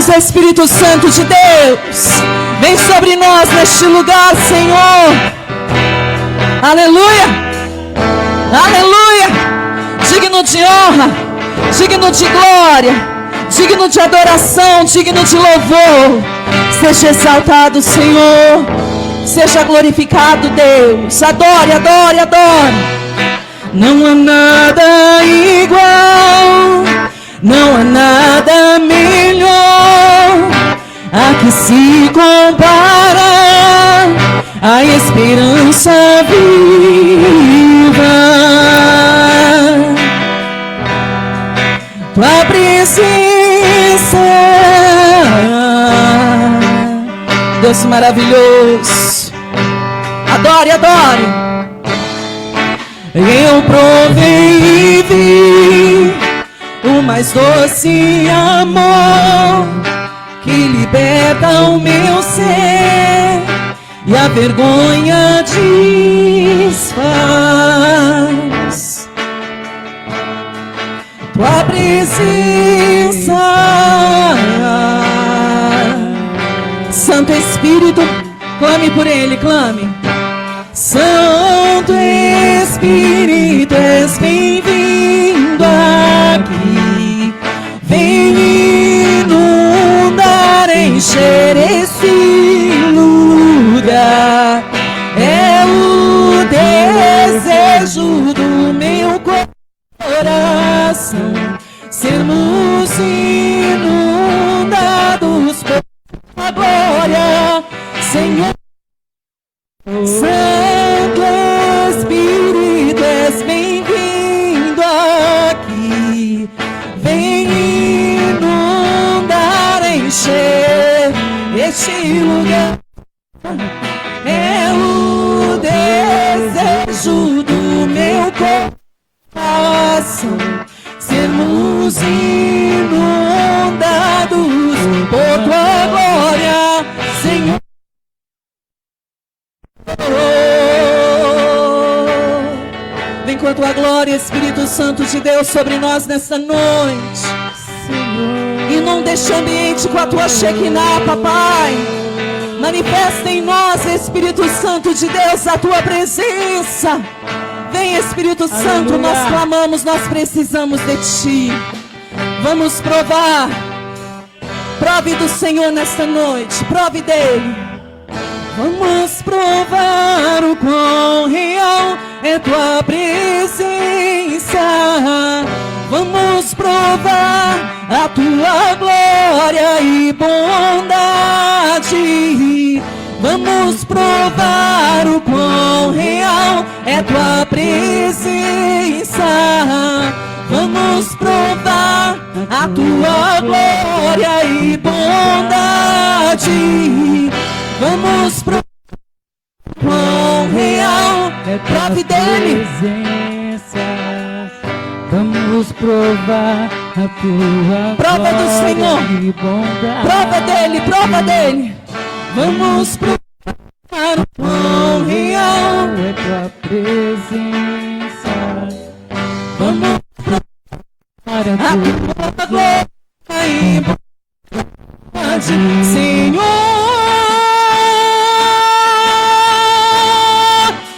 nós, Espírito Santo de Deus. Vem sobre nós neste lugar, Senhor. Aleluia. Aleluia. Digno de honra, digno de glória, digno de adoração, digno de louvor. Seja exaltado, Senhor. Seja glorificado, Deus. Adore, adore, adore. Não há nada igual, não há nada melhor a que se compara a esperança viva. Tua presença, Deus maravilhoso. Adore, adore. Eu provei e vi o mais doce amor que liberta o meu ser e a vergonha desfaz. Tua presença, Santo Espírito, clame por Ele, clame. Santo Espírito, és bem-vindo aqui. Vem inundar, encher esse lugar. É o desejo do meu coração sermos inundados pela glória, Senhor. Santo Espírito, és bem-vindo aqui. Vem inundar, encher este lugar. É o desejo do meu coração sermos inundados por tua glória, Senhor. Vem com a tua glória, Espírito Santo de Deus, sobre nós nesta noite, Senhor. Inunda este ambiente com a tua Shekinah, papai. Manifesta em nós, Espírito Santo de Deus, a tua presença. Vem, Espírito Santo, aleluia. Nós clamamos, nós precisamos de ti. Vamos provar. Prove do Senhor nesta noite, prove dele. Vamos provar o quão real é tua presença. Vamos provar a tua glória e bondade. Vamos provar o quão real é tua presença. Vamos provar a tua glória e bondade. Vamos provar quão real é prove dele. Vamos provar a tua prova do Senhor. Prova dele, prova dele. Vamos provar quão real é tua presença. Vamos provar a tua glória e bondade, Senhor.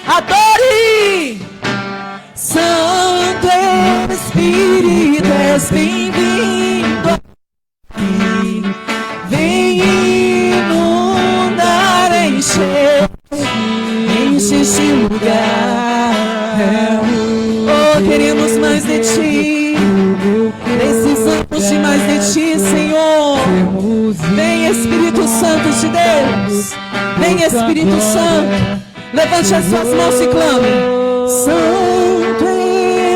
Adore! Santo Espírito, és bem-vindo aqui. Vem inundar, enche este lugar. Oh, queremos mais de ti. Precisamos de mais de ti, Senhor. Vem, Espírito Santo de Deus. Vem, Espírito Santo. Levante as suas mãos e clame. Santo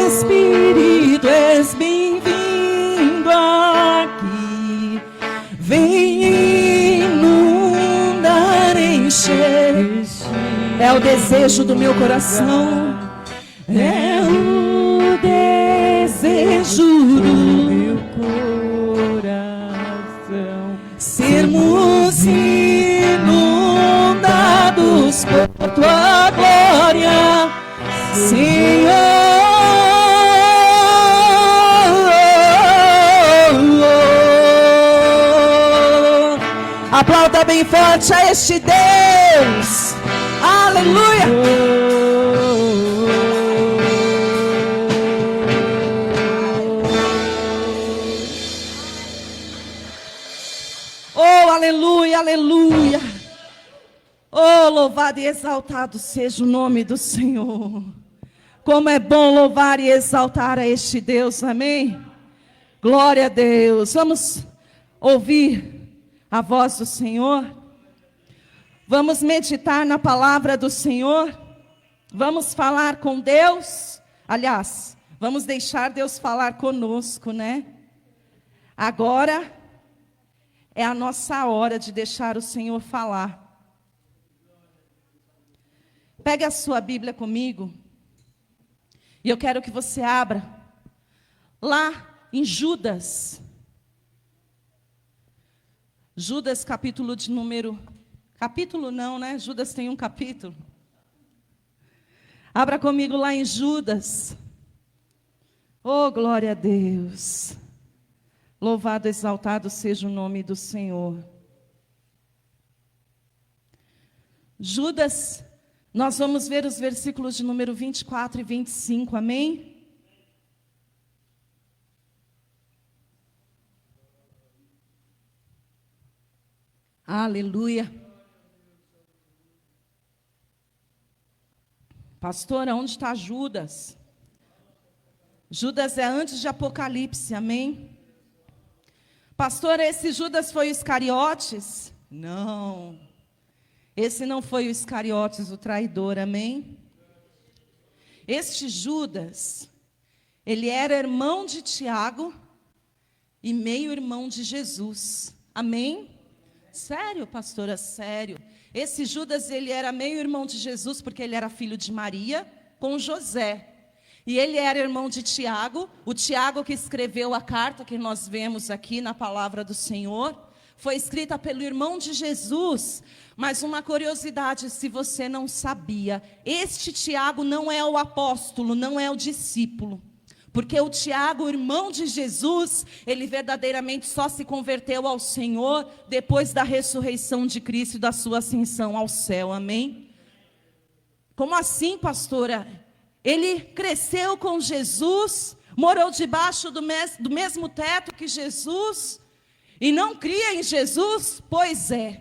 Espírito, és bem-vindo aqui. Vem inundar, encher. É o desejo do meu coração. É o desejo do meu coração sermos inundados por tua glória, Senhor. Exalta bem forte a este Deus. Aleluia. Oh, aleluia, aleluia. Oh, louvado e exaltado seja o nome do Senhor. Como é bom louvar e exaltar a este Deus, amém? Glória a Deus. Vamos ouvir a voz do Senhor. Vamos meditar na palavra do Senhor. Vamos falar com Deus. Aliás, vamos deixar Deus falar conosco, né? Agora é a nossa hora de deixar o Senhor falar. Pegue a sua Bíblia comigo. E eu quero que você abra lá em Judas. Judas, capítulo de número... Capítulo não, né? Judas tem um capítulo. Abra comigo lá em Judas. Oh, glória a Deus. Louvado, exaltado seja o nome do Senhor. Judas, nós vamos ver os versículos de número 24 e 25, amém? Aleluia. Pastor, onde está Judas? Judas é antes de Apocalipse, amém? Pastor, esse Judas foi o Iscariotes? Não. Esse não foi o Iscariotes, o traidor, amém? Este Judas, ele era irmão de Tiago e meio-irmão de Jesus, amém? Sério, pastora, sério. Esse Judas, ele era meio-irmão de Jesus, porque ele era filho de Maria com José. E ele era irmão de Tiago, o Tiago que escreveu a carta que nós vemos aqui na palavra do Senhor, foi escrita pelo irmão de Jesus. Mas uma curiosidade, se você não sabia, este Tiago não é o apóstolo, não é o discípulo. Porque o Tiago, irmão de Jesus, ele verdadeiramente só se converteu ao Senhor depois da ressurreição de Cristo e da sua ascensão ao céu, amém? Como assim, pastora? Ele cresceu com Jesus, morou debaixo do mesmo teto que Jesus, e não cria em Jesus? Pois é.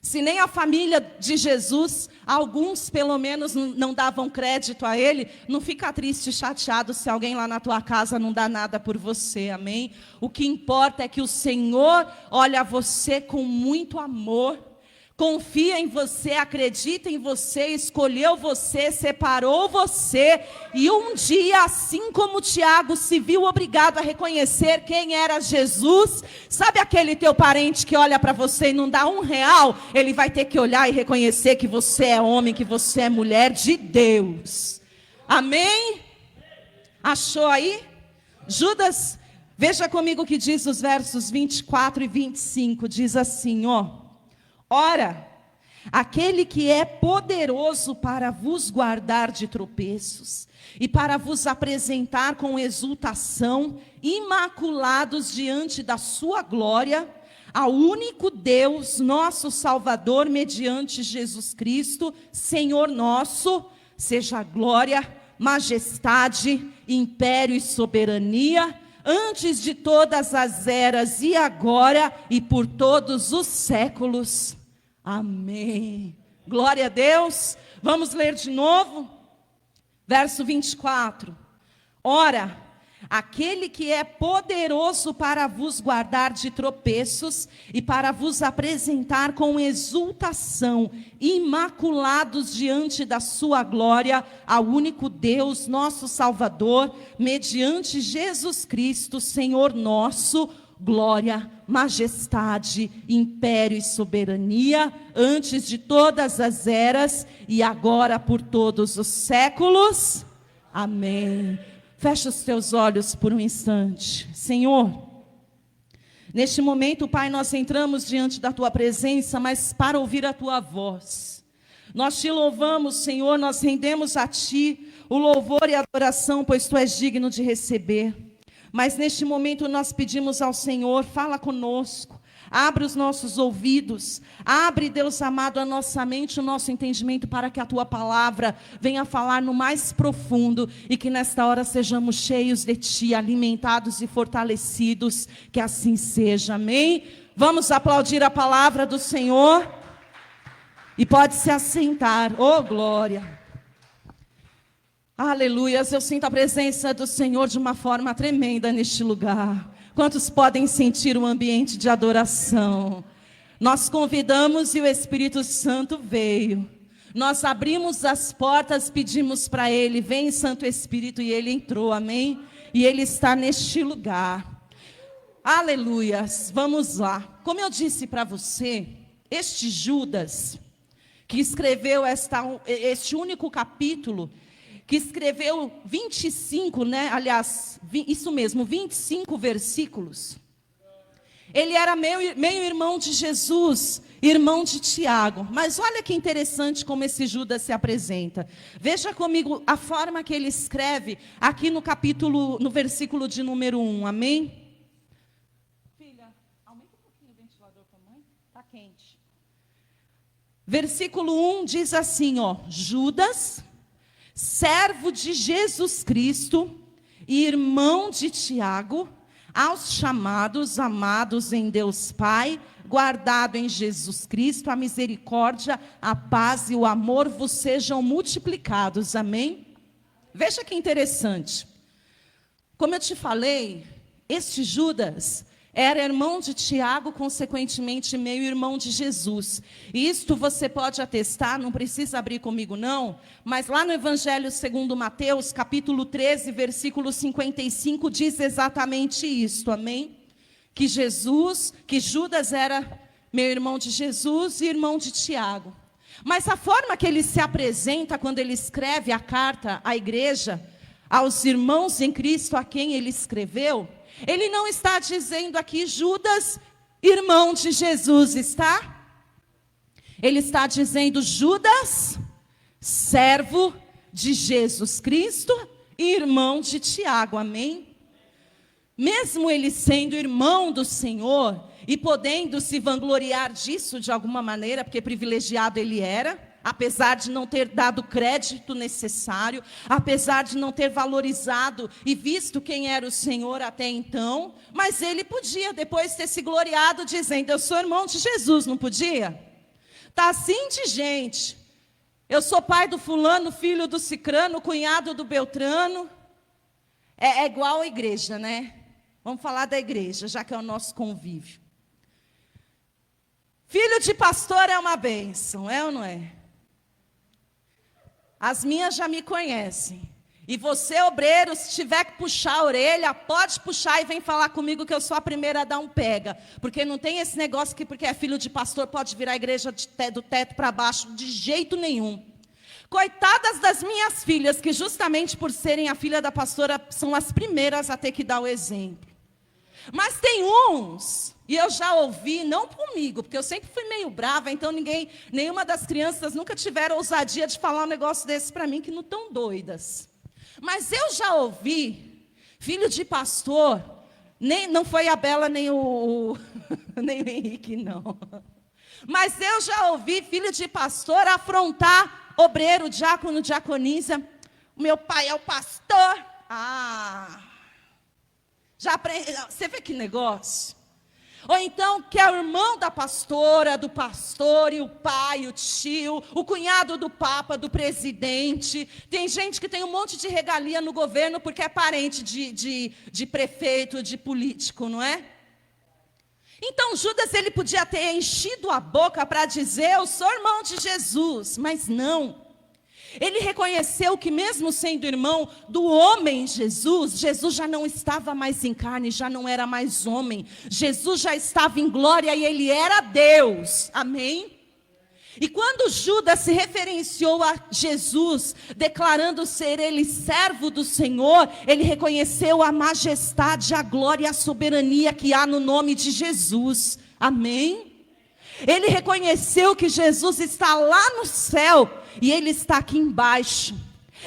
Se nem a família de Jesus, alguns pelo menos não davam crédito a ele, não fica triste e chateado se alguém lá na tua casa não dá nada por você, amém? O que importa é que o Senhor olha você com muito amor, confia em você, acredita em você, escolheu você, separou você. E um dia, assim como Tiago se viu obrigado a reconhecer quem era Jesus, sabe aquele teu parente que olha para você e não dá R$1? Ele vai ter que olhar e reconhecer que você é homem, que você é mulher de Deus. Amém? Achou aí? Judas, veja comigo o que diz os versos 24 e 25. Diz assim, ó. Ora, aquele que é poderoso para vos guardar de tropeços e para vos apresentar com exultação, imaculados diante da sua glória, ao único Deus, nosso Salvador, mediante Jesus Cristo, Senhor nosso, seja glória, majestade, império e soberania, antes de todas as eras e agora e por todos os séculos. Amém. Glória a Deus. Vamos ler de novo. Verso 24. Ora, aquele que é poderoso para vos guardar de tropeços e para vos apresentar com exultação, imaculados diante da sua glória, ao único Deus, nosso Salvador, mediante Jesus Cristo, Senhor nosso, glória, majestade, império e soberania, antes de todas as eras e agora por todos os séculos. Amém. Fecha os teus olhos por um instante. Senhor, neste momento, Pai, nós entramos diante da Tua presença, mas para ouvir a Tua voz. Nós Te louvamos, Senhor, nós rendemos a Ti o louvor e a adoração, pois Tu és digno de receber. Mas neste momento nós pedimos ao Senhor, fala conosco. abre os nossos ouvidos, abre, Deus amado, a nossa mente, o nosso entendimento, para que a Tua palavra venha falar no mais profundo, e que nesta hora sejamos cheios de Ti, alimentados e fortalecidos, que assim seja, amém? Vamos aplaudir a palavra do Senhor, e pode se assentar, oh glória. Aleluias, eu sinto a presença do Senhor de uma forma tremenda neste lugar. Quantos podem sentir o ambiente de adoração? Nós convidamos e o Espírito Santo veio. Nós abrimos as portas, pedimos para Ele, vem Santo Espírito, e Ele entrou, amém? E Ele está neste lugar. Aleluias, vamos lá. Como eu disse para você, este Judas, que escreveu este único capítulo, que escreveu 25, né? Aliás, isso mesmo, 25 versículos. Ele era meio irmão de Jesus, irmão de Tiago. Mas olha que interessante como esse Judas se apresenta. Veja comigo a forma que ele escreve aqui no versículo de número 1, amém? Filha, aumenta um pouquinho o ventilador para a mãe, está quente. Versículo 1 diz assim, ó: Judas, servo de Jesus Cristo e irmão de Tiago, aos chamados, amados em Deus Pai, guardado em Jesus Cristo, a misericórdia, a paz e o amor vos sejam multiplicados, amém? Veja que interessante. Como eu te falei, este Judas era irmão de Tiago, consequentemente meio-irmão de Jesus. E isto você pode atestar, não precisa abrir comigo não, mas lá no Evangelho segundo Mateus, capítulo 13, versículo 55, diz exatamente isto, amém? Que Judas era meio-irmão de Jesus e irmão de Tiago. Mas a forma que ele se apresenta quando ele escreve a carta à igreja, aos irmãos em Cristo a quem ele escreveu, ele não está dizendo aqui Judas, irmão de Jesus, está? Ele está dizendo Judas, servo de Jesus Cristo e irmão de Tiago, amém? Mesmo ele sendo irmão do Senhor e podendo se vangloriar disso de alguma maneira, porque privilegiado ele era, apesar de não ter dado crédito necessário, apesar de não ter valorizado e visto quem era o Senhor até então, mas ele podia depois ter se gloriado dizendo, eu sou irmão de Jesus, não podia? Está assim de gente, eu sou pai do fulano, filho do cicrano, cunhado do beltrano, é igual à igreja, né? Vamos falar da igreja, já que é o nosso convívio. Filho de pastor é uma bênção, é ou não é? As minhas já me conhecem. E você, obreiro, se tiver que puxar a orelha, pode puxar e vem falar comigo que eu sou a primeira a dar um pega. Porque não tem esse negócio que porque é filho de pastor pode virar a igreja do teto para baixo, de jeito nenhum. Coitadas das minhas filhas, que justamente por serem a filha da pastora, são as primeiras a ter que dar o exemplo. Mas tem uns, e eu já ouvi, não comigo, porque eu sempre fui meio brava, então nenhuma das crianças nunca tiveram ousadia de falar um negócio desse para mim, que não estão doidas. Mas eu já ouvi, filho de pastor, não foi a Bela nem o Henrique, não. Mas eu já ouvi filho de pastor afrontar obreiro, diácono, diaconisa. Meu pai é o pastor. Você vê que negócio? Ou então, que é o irmão da pastora, do pastor, e o pai, o tio, o cunhado do papa, do presidente. Tem gente que tem um monte de regalia no governo porque é parente de prefeito, de político, não é? Então, Judas, ele podia ter enchido a boca para dizer, eu sou irmão de Jesus, mas não. Ele reconheceu que mesmo sendo irmão do homem Jesus, Jesus já não estava mais em carne, já não era mais homem. Jesus já estava em glória e ele era Deus. Amém? E quando Judas se referenciou a Jesus, declarando ser ele servo do Senhor, ele reconheceu a majestade, a glória e a soberania que há no nome de Jesus. Amém? Ele reconheceu que Jesus está lá no céu e ele está aqui embaixo.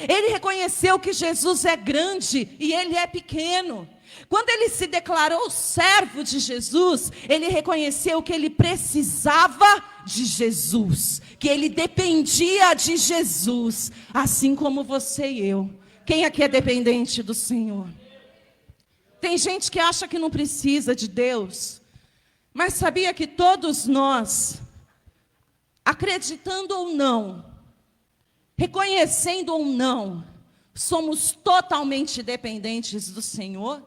Ele reconheceu que Jesus é grande e ele é pequeno. Quando ele se declarou servo de Jesus, ele reconheceu que ele precisava de Jesus, que ele dependia de Jesus, assim como você e eu. Quem aqui é dependente do Senhor? Tem gente que acha que não precisa de Deus, mas sabia que todos nós, acreditando ou não, reconhecendo ou não, somos totalmente dependentes do Senhor?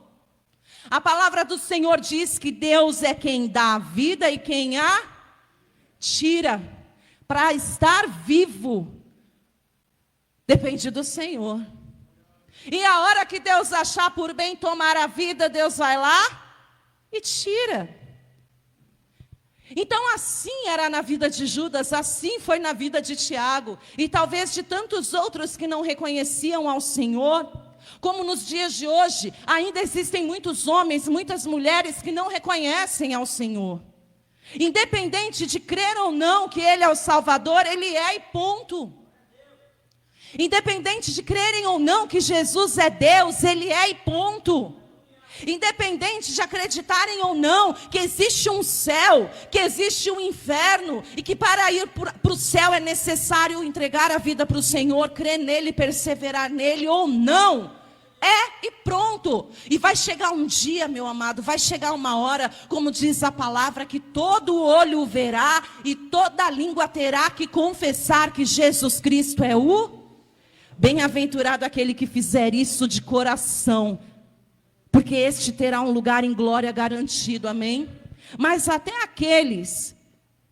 A palavra do Senhor diz que Deus é quem dá a vida e quem a tira. Para estar vivo, depende do Senhor. E a hora que Deus achar por bem tomar a vida, Deus vai lá e tira. Então assim era na vida de Judas, assim foi na vida de Tiago, e talvez de tantos outros que não reconheciam ao Senhor. Como nos dias de hoje, ainda existem muitos homens, muitas mulheres que não reconhecem ao Senhor. Independente de crer ou não que Ele é o Salvador, Ele é e ponto. Independente de crerem ou não que Jesus é Deus, Ele é e ponto. Independente de acreditarem ou não que existe um céu, que existe um inferno, e que para ir para o céu é necessário entregar a vida para o Senhor, crer nele, perseverar nele ou não, é e pronto. E vai chegar um dia, meu amado, vai chegar uma hora, como diz a palavra, que todo olho o verá e toda língua terá que confessar que Jesus Cristo é o bem-aventurado aquele que fizer isso de coração, porque este terá um lugar em glória garantido, amém? Mas até aqueles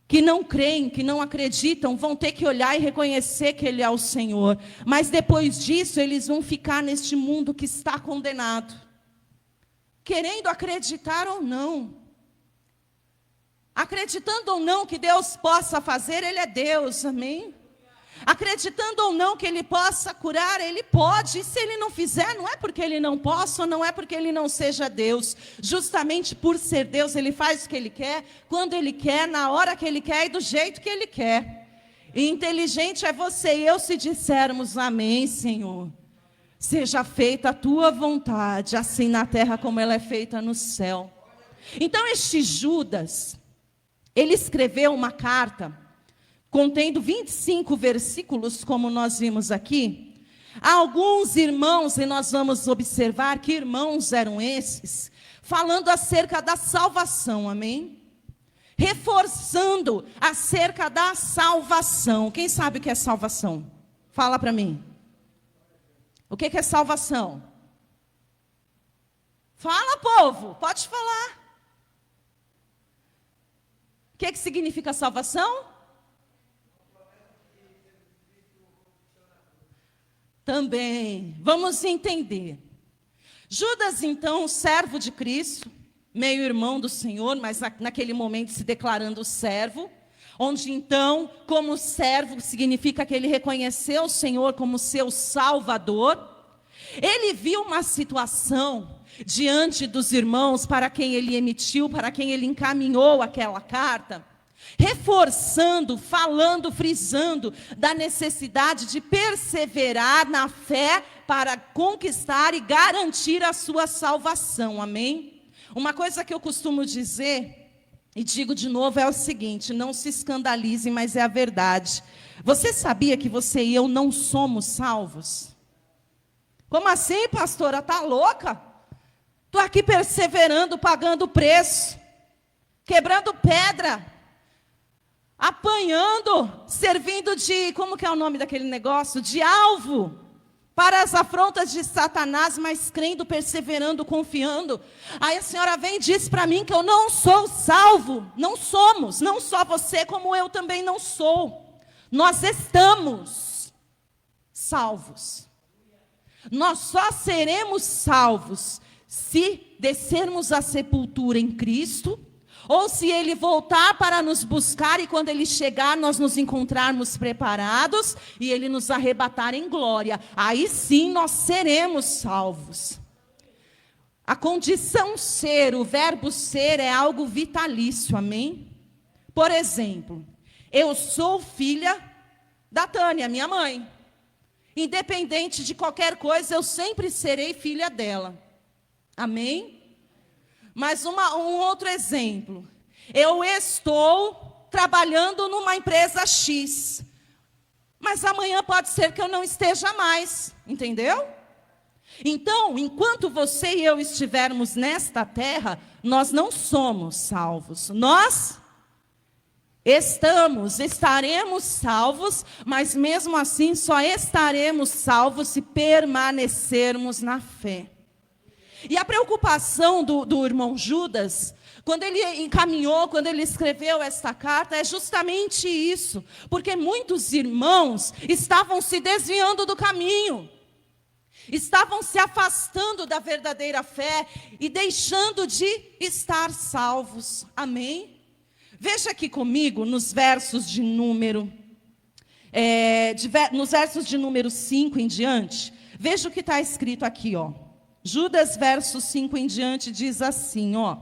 que não creem, que não acreditam, vão ter que olhar e reconhecer que Ele é o Senhor. Mas depois disso, eles vão ficar neste mundo que está condenado, querendo acreditar ou não. Acreditando ou não que Deus possa fazer, Ele é Deus, amém? Acreditando ou não que Ele possa curar, Ele pode. E se Ele não fizer, não é porque Ele não possa, não é porque Ele não seja Deus. Justamente por ser Deus, Ele faz o que Ele quer, quando Ele quer, na hora que Ele quer e do jeito que Ele quer. E inteligente é você e eu se dissermos amém, Senhor. Seja feita a Tua vontade, assim na terra como ela é feita no céu. Então este Judas, ele escreveu uma carta contendo 25 versículos, como nós vimos aqui. Há alguns irmãos, e nós vamos observar que irmãos eram esses, falando acerca da salvação, amém? Reforçando acerca da salvação. Quem sabe o que é salvação? Fala para mim. O que é salvação? Fala, povo, pode falar. O que significa salvação? Também, vamos entender. Judas, então, servo de Cristo, meio irmão do Senhor, mas naquele momento se declarando servo, onde então, como servo, significa que ele reconheceu o Senhor como seu Salvador. Ele viu uma situação diante dos irmãos para quem ele emitiu, para quem ele encaminhou aquela carta, reforçando, falando, frisando da necessidade de perseverar na fé para conquistar e garantir a sua salvação, amém? Uma coisa que eu costumo dizer, e digo de novo, é o seguinte: não se escandalize, mas é a verdade. Você sabia que você e eu não somos salvos? Como assim, pastora? Tá louca? Estou aqui perseverando, pagando preço, quebrando pedra, apanhando, servindo de, como que é o nome daquele negócio? De alvo para as afrontas de Satanás, mas crendo, perseverando, confiando. Aí a senhora vem e diz para mim que eu não sou salvo. Não somos, não só você, como eu também não sou. Nós estamos salvos. Nós só seremos salvos se descermos à sepultura em Cristo, ou se Ele voltar para nos buscar, e quando Ele chegar, nós nos encontrarmos preparados, e Ele nos arrebatar em glória. Aí sim nós seremos salvos. A condição ser, o verbo ser, é algo vitalício, amém? Por exemplo, eu sou filha da Tânia, minha mãe. Independente de qualquer coisa, eu sempre serei filha dela. Amém? Mas um outro exemplo. Eu estou trabalhando numa empresa X, mas amanhã pode ser que eu não esteja mais, entendeu? Então, enquanto você e eu estivermos nesta terra, nós não somos salvos. Nós estaremos salvos, mas mesmo assim só estaremos salvos se permanecermos na fé. E a preocupação do irmão Judas, quando ele encaminhou, quando ele escreveu esta carta, é justamente isso. Porque muitos irmãos estavam se desviando do caminho, estavam se afastando da verdadeira fé e deixando de estar salvos. Amém? Veja aqui comigo nos versos de número 5 em diante. Veja o que está escrito aqui, ó. Judas, verso 5 em diante, diz assim, ó.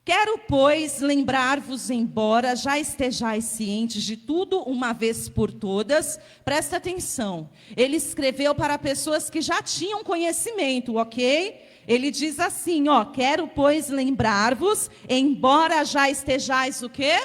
Quero, pois, lembrar-vos, embora já estejais cientes de tudo uma vez por todas, presta atenção, ele escreveu para pessoas que já tinham conhecimento, ok? Ele diz assim, ó, quero, pois, lembrar-vos, embora já estejais o quê?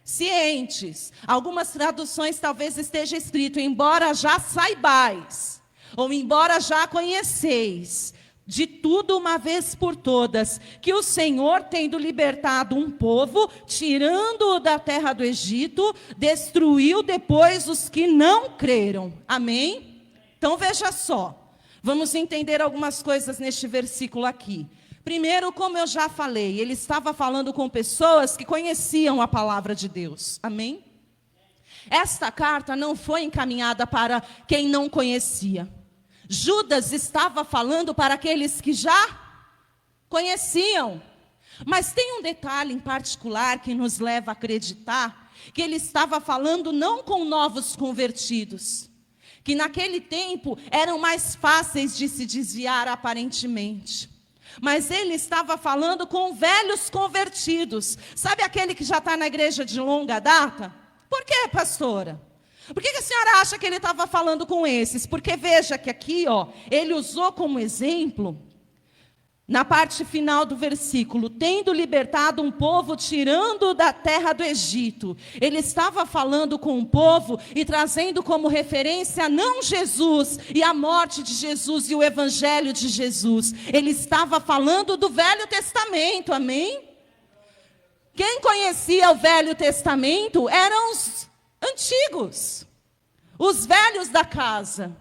Cientes. Algumas traduções talvez esteja escrito, embora já saibais, ou embora já conheceis, de tudo uma vez por todas, que o Senhor, tendo libertado um povo, tirando-o da terra do Egito, destruiu depois os que não creram. Amém? Então veja só, vamos entender algumas coisas neste versículo aqui. Primeiro, como eu já falei, ele estava falando com pessoas que conheciam a palavra de Deus. Amém? Esta carta não foi encaminhada para quem não conhecia. Judas estava falando para aqueles que já conheciam. Mas tem um detalhe em particular que nos leva a acreditar que ele estava falando não com novos convertidos, que naquele tempo eram mais fáceis de se desviar aparentemente. Mas ele estava falando com velhos convertidos. Sabe aquele que já está na igreja de longa data? Por quê, pastora? Por que a senhora acha que ele estava falando com esses? Porque veja que aqui, ó, ele usou como exemplo, na parte final do versículo, tendo libertado um povo, tirando da terra do Egito. Ele estava falando com o povo e trazendo como referência não Jesus e a morte de Jesus e o evangelho de Jesus. Ele estava falando do Velho Testamento, amém? Quem conhecia o Velho Testamento eram os antigos, os velhos da casa,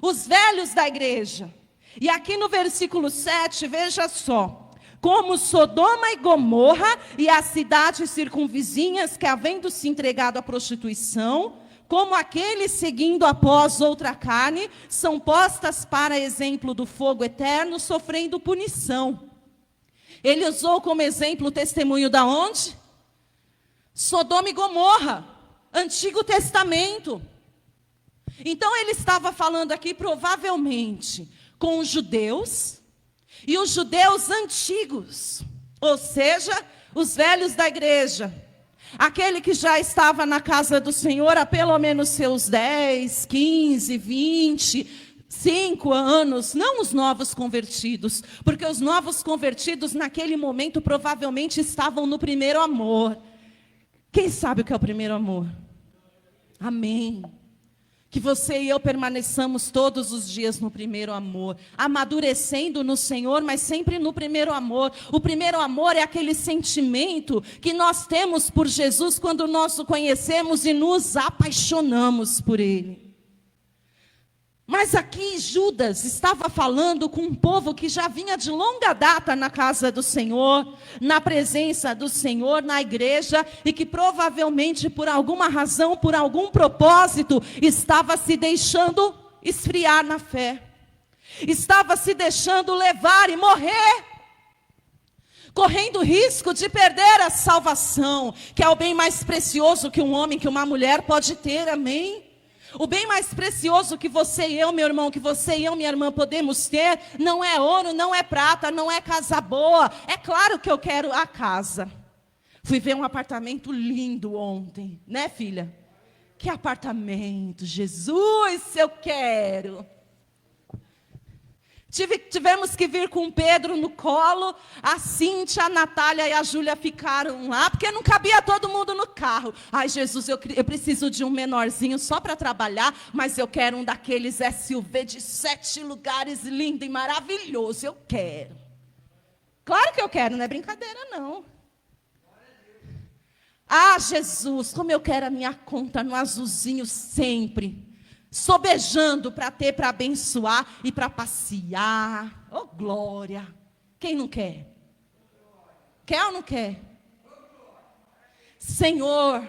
os velhos da igreja. E aqui no versículo 7, veja só, como Sodoma e Gomorra e as cidades circunvizinhas que, havendo se entregado à prostituição, como aqueles seguindo após outra carne, são postas para exemplo do fogo eterno, sofrendo punição. Ele usou como exemplo o testemunho da onde? Sodoma e Gomorra, Antigo Testamento. Então ele estava falando aqui provavelmente com os judeus e os judeus antigos, ou seja, os velhos da igreja, aquele que já estava na casa do Senhor há pelo menos seus 10, 15, 25 anos, não os novos convertidos, porque os novos convertidos naquele momento provavelmente estavam no primeiro amor. Quem sabe o que é o primeiro amor? Amém. Que você e eu permaneçamos todos os dias no primeiro amor, amadurecendo no Senhor, mas sempre no primeiro amor. O primeiro amor é aquele sentimento que nós temos por Jesus quando nós o conhecemos e nos apaixonamos por Ele. Mas aqui Judas estava falando com um povo que já vinha de longa data na casa do Senhor, na presença do Senhor, na igreja, e que provavelmente por alguma razão, por algum propósito, estava se deixando esfriar na fé. Estava se deixando levar e morrer, correndo risco de perder a salvação, que é o bem mais precioso que um homem, que uma mulher pode ter, amém? O bem mais precioso que você e eu, meu irmão, que você e eu, minha irmã, podemos ter, não é ouro, não é prata, não é casa boa. É claro que eu quero a casa. Fui ver um apartamento lindo ontem, né, filha? Que apartamento, Jesus, eu quero. Tivemos que vir com Pedro no colo, a Cíntia, a Natália e a Júlia ficaram lá, porque não cabia todo mundo no carro. Ai, Jesus, eu preciso de um menorzinho só para trabalhar, mas eu quero um daqueles SUV de 7 lugares, lindo e maravilhoso, eu quero. Claro que eu quero, não é brincadeira não. Ah, Jesus, como eu quero a minha conta no azulzinho sempre. Sobejando para ter, para abençoar e para passear. Oh, glória! Quem não quer? Quer ou não quer? Senhor,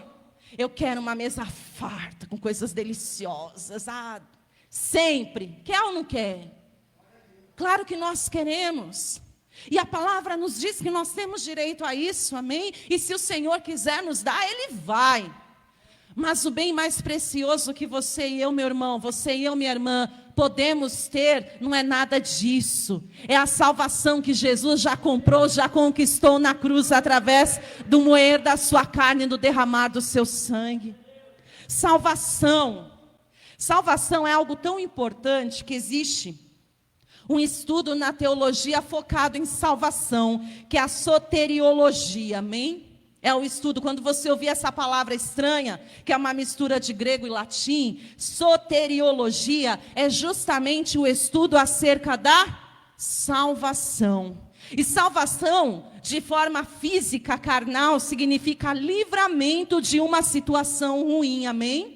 eu quero uma mesa farta, com coisas deliciosas. Ah, sempre. Quer ou não quer? Claro que nós queremos. E a palavra nos diz que nós temos direito a isso, amém? E se o Senhor quiser nos dar, Ele vai. Mas o bem mais precioso que você e eu, meu irmão, você e eu, minha irmã, podemos ter, não é nada disso. É a salvação que Jesus já comprou, já conquistou na cruz, através do moer da sua carne e do derramar do seu sangue. Salvação. Salvação é algo tão importante que existe um estudo na teologia focado em salvação, que é a soteriologia, amém? É o estudo, quando você ouvir essa palavra estranha, que é uma mistura de grego e latim, soteriologia é justamente o estudo acerca da salvação. E salvação, de forma física, carnal, significa livramento de uma situação ruim, amém?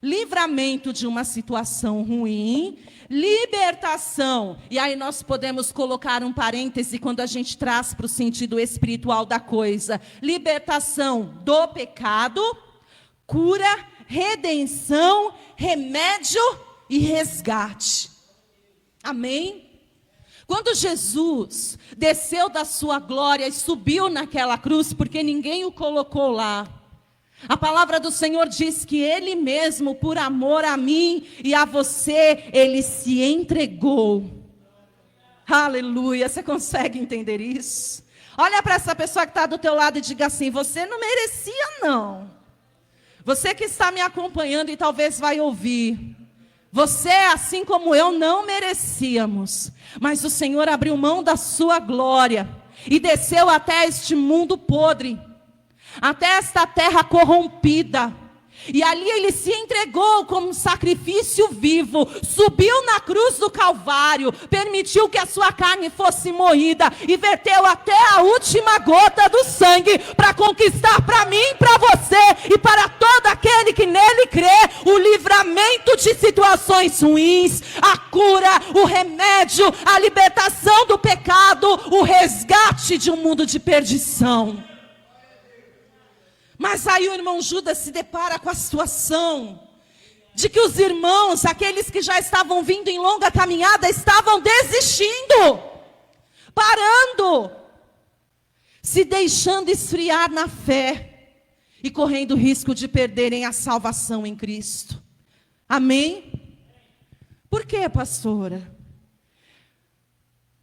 Livramento de uma situação ruim, libertação. E aí nós podemos colocar um parêntese quando a gente traz para o sentido espiritual da coisa. Libertação do pecado, cura, redenção, remédio e resgate. Amém? Quando Jesus desceu da sua glória e subiu naquela cruz, porque ninguém o colocou lá, a palavra do Senhor diz que Ele mesmo, por amor a mim e a você, Ele se entregou. Aleluia, você consegue entender isso? Olha para essa pessoa que está do teu lado e diga assim: você não merecia não. Você que está me acompanhando e talvez vai ouvir, você, assim como eu, não merecíamos. Mas o Senhor abriu mão da sua glória e desceu até este mundo podre, até esta terra corrompida, e ali Ele se entregou como um sacrifício vivo, subiu na cruz do Calvário, permitiu que a sua carne fosse moída, e verteu até a última gota do sangue, para conquistar para mim, para você, e para todo aquele que nele crê, o livramento de situações ruins, a cura, o remédio, a libertação do pecado, o resgate de um mundo de perdição. Mas aí o irmão Judas se depara com a situação de que os irmãos, aqueles que já estavam vindo em longa caminhada, estavam desistindo, parando, se deixando esfriar na fé e correndo o risco de perderem a salvação em Cristo. Amém? Por quê, pastora?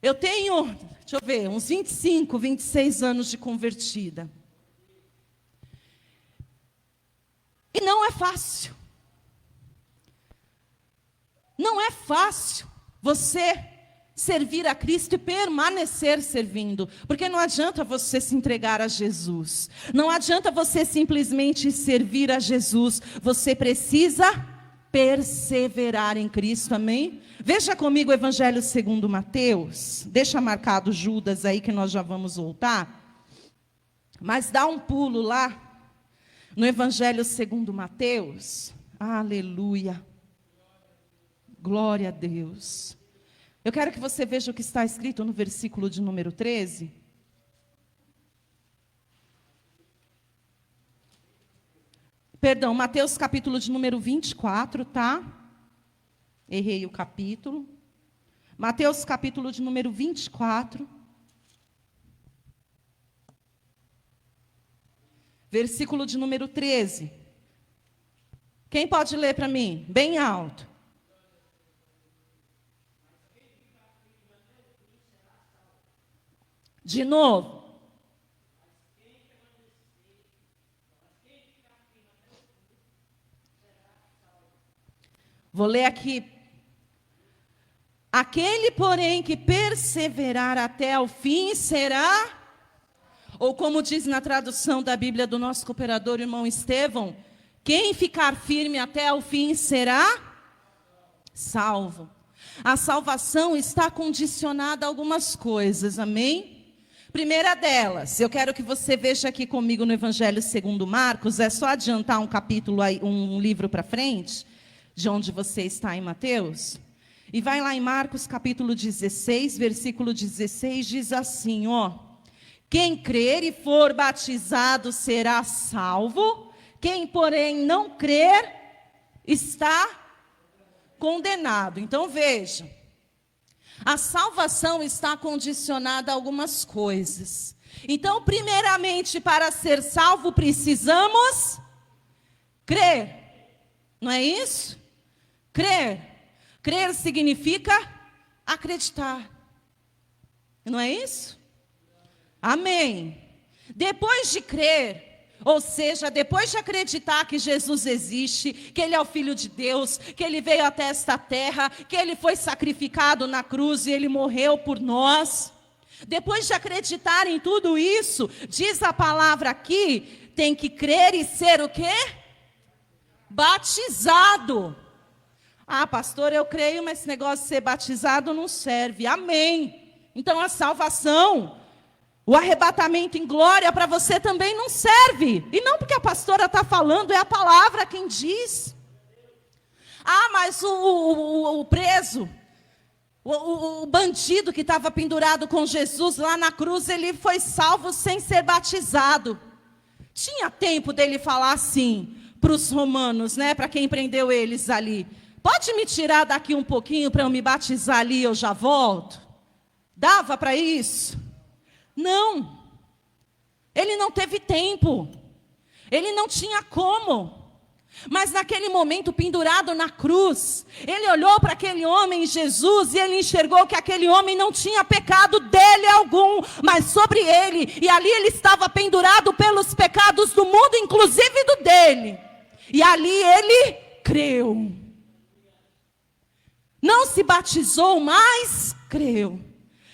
Eu tenho, deixa eu ver, uns 25, 26 anos de convertida. E não é fácil. Não é fácil você servir a Cristo e permanecer servindo. Porque não adianta você se entregar a Jesus. Não adianta você simplesmente servir a Jesus. Você precisa perseverar em Cristo, amém? Veja comigo o Evangelho segundo Mateus. Deixa marcado Judas aí que nós já vamos voltar. Mas dá um pulo lá. No Evangelho segundo Mateus, aleluia, glória a Deus. Eu quero que você veja o que está escrito no versículo de número 13. Perdão, Mateus capítulo de número 24, tá? Errei o capítulo. Mateus capítulo de número 24. Versículo de número 13. Quem pode ler para mim? Bem alto. De novo. Vou ler aqui. Aquele, porém, que perseverar até o fim será, ou como diz na tradução da Bíblia do nosso cooperador, irmão Estevão, quem ficar firme até o fim será salvo. A salvação está condicionada a algumas coisas, amém? Primeira delas, eu quero que você veja aqui comigo no Evangelho segundo Marcos, é só adiantar um capítulo, um livro para frente, de onde você está em Mateus. E vai lá em Marcos capítulo 16, versículo 16, diz assim, ó. Quem crer e for batizado será salvo, quem porém não crer está condenado. Então veja, a salvação está condicionada a algumas coisas. Então, primeiramente, para ser salvo precisamos crer, não é isso? Crer. Crer significa acreditar. Não é isso? Amém. Depois de crer, ou seja, depois de acreditar que Jesus existe, que Ele é o Filho de Deus, que Ele veio até esta terra, que Ele foi sacrificado na cruz e Ele morreu por nós. Depois de acreditar em tudo isso, diz a palavra aqui, tem que crer e ser o quê? Batizado. Ah, pastor, eu creio, mas esse negócio de ser batizado não serve. Amém. Então a salvação, o arrebatamento em glória para você também não serve. E não porque a pastora está falando, é a palavra quem diz. Ah, mas o preso, o bandido que estava pendurado com Jesus lá na cruz, ele foi salvo sem ser batizado. Tinha tempo dele falar assim para os romanos, né? Para quem prendeu eles ali. Pode me tirar daqui um pouquinho para eu me batizar ali, eu já volto? Dava para isso? Não. Ele não teve tempo. Ele não tinha como. Mas naquele momento, pendurado na cruz, ele olhou para aquele homem, Jesus, e ele enxergou que aquele homem não tinha pecado dele algum, mas sobre ele. E ali ele estava pendurado pelos pecados do mundo, inclusive do dele. E ali ele creu. Não se batizou, mas creu.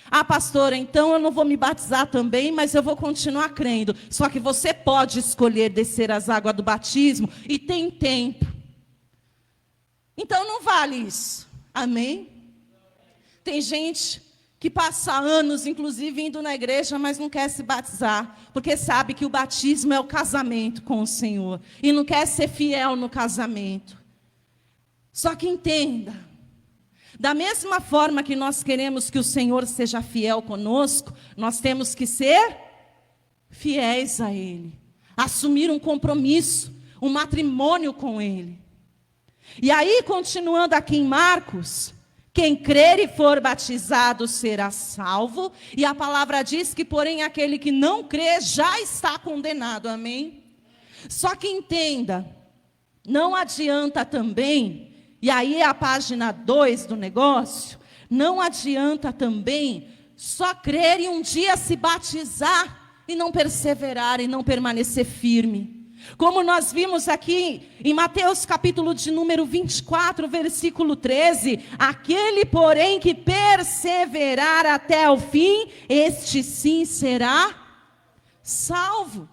Ah, pastora, então eu não vou me batizar também, mas eu vou continuar crendo. Só que você pode escolher descer as águas do batismo e tem tempo. Então não vale isso. Amém? Tem gente que passa anos, inclusive, indo na igreja, mas não quer se batizar, porque sabe que o batismo é o casamento com o Senhor. E não quer ser fiel no casamento. Só que entenda. Da mesma forma que nós queremos que o Senhor seja fiel conosco, nós temos que ser fiéis a Ele. Assumir um compromisso, um matrimônio com Ele. E aí, continuando aqui em Marcos, quem crer e for batizado será salvo. E a palavra diz que, porém, aquele que não crê já está condenado. Amém? Só que entenda, não adianta também... E aí é a página 2 do negócio. Não adianta também só crer e um dia se batizar e não perseverar e não permanecer firme. Como nós vimos aqui em Mateus capítulo de número 24, versículo 13. Aquele, porém, que perseverar até o fim, este sim será salvo.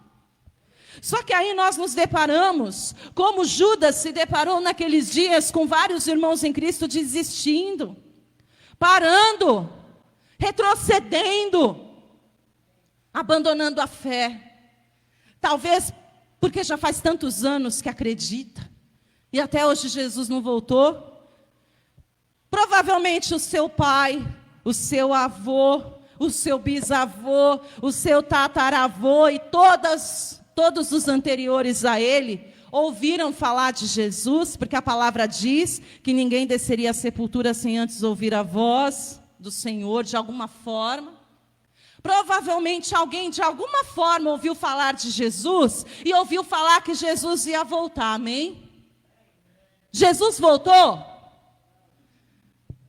Só que aí nós nos deparamos, como Judas se deparou naqueles dias com vários irmãos em Cristo desistindo, parando, retrocedendo, abandonando a fé. Talvez porque já faz tantos anos que acredita, e até hoje Jesus não voltou. Provavelmente o seu pai, o seu avô, o seu bisavô, o seu tataravô e todos os anteriores a ele ouviram falar de Jesus, porque a palavra diz que ninguém desceria à sepultura sem antes ouvir a voz do Senhor de alguma forma. Provavelmente alguém de alguma forma ouviu falar de Jesus e ouviu falar que Jesus ia voltar, amém? Jesus voltou?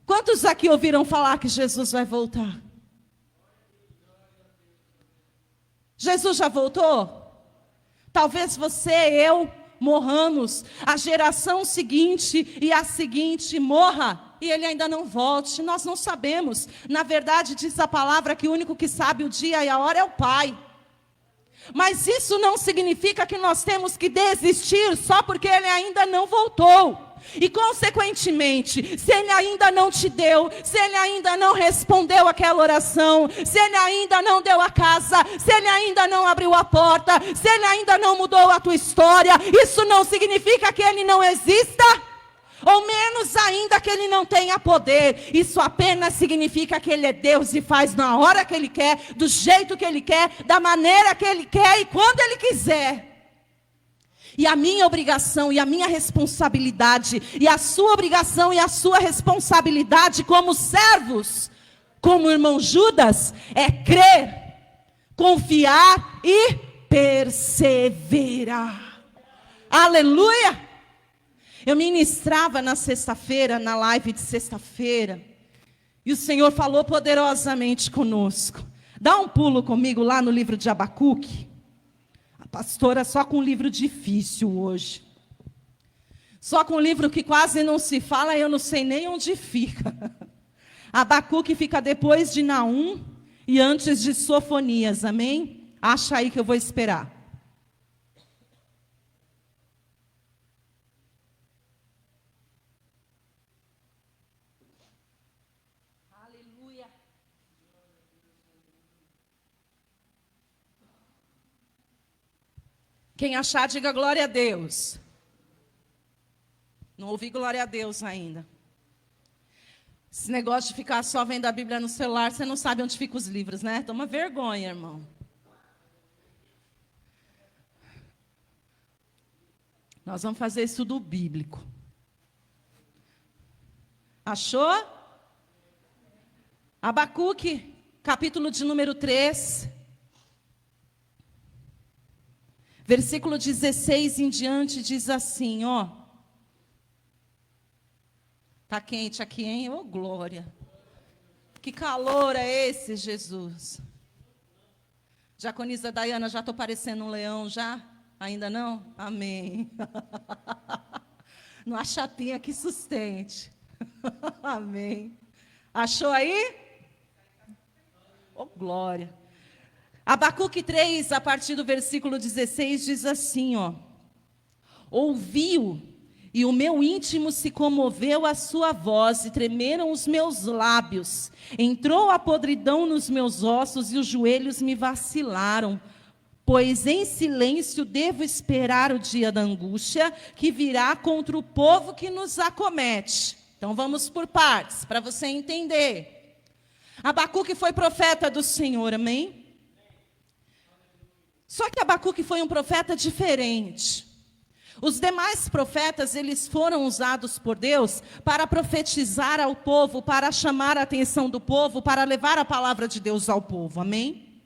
Quantos aqui ouviram falar que Jesus vai voltar? Jesus já voltou? Talvez você, eu, morramos, a geração seguinte e a seguinte morra, e ele ainda não volte. Nós não sabemos. Na verdade, diz a palavra que o único que sabe o dia e a hora é o Pai. Mas isso não significa que nós temos que desistir só porque ele ainda não voltou. E, consequentemente, se ele ainda não te deu, se ele ainda não respondeu aquela oração, se ele ainda não deu a casa, se ele ainda não abriu a porta, se ele ainda não mudou a tua história, isso não significa que ele não exista, ou menos ainda que ele não tenha poder. Isso apenas significa que ele é Deus e faz na hora que ele quer, do jeito que ele quer, da maneira que ele quer e quando ele quiser. E a minha obrigação e a minha responsabilidade, e a sua obrigação e a sua responsabilidade como servos, como o irmão Judas, é crer, confiar e perseverar. Aleluia! Eu ministrava na sexta-feira, na live de sexta-feira, e o Senhor falou poderosamente conosco. Dá um pulo comigo lá no livro de Abacuque. Pastora, só com um livro difícil hoje. Só com um livro que quase não se fala, eu não sei nem onde fica. Abacuque fica depois de Naum e antes de Sofonias, amém? Acha aí que eu vou esperar. Aleluia. Quem achar, diga glória a Deus. Não ouvi glória a Deus ainda. Esse negócio de ficar só vendo a Bíblia no celular, você não sabe onde ficam os livros, né? Toma vergonha, irmão. Nós vamos fazer estudo bíblico. Achou? Abacuque, capítulo de número 3. Versículo 16 em diante diz assim, ó. Tá quente aqui, hein? Ô, glória. Que calor é esse, Jesus? Diaconisa Dayana, já estou parecendo um leão, já? Ainda não? Amém. Não há chapinha que sustente. Amém. Achou aí? Ô, glória. Abacuque 3, a partir do versículo 16, diz assim, ó. Ouviu, e o meu íntimo se comoveu à sua voz, e tremeram os meus lábios. Entrou a podridão nos meus ossos, e os joelhos me vacilaram. Pois em silêncio devo esperar o dia da angústia, que virá contra o povo que nos acomete. Então vamos por partes, para você entender. Abacuque foi profeta do Senhor, amém? Só que Abacuque foi um profeta diferente. Os demais profetas, eles foram usados por Deus para profetizar ao povo, para chamar a atenção do povo, para levar a palavra de Deus ao povo, amém?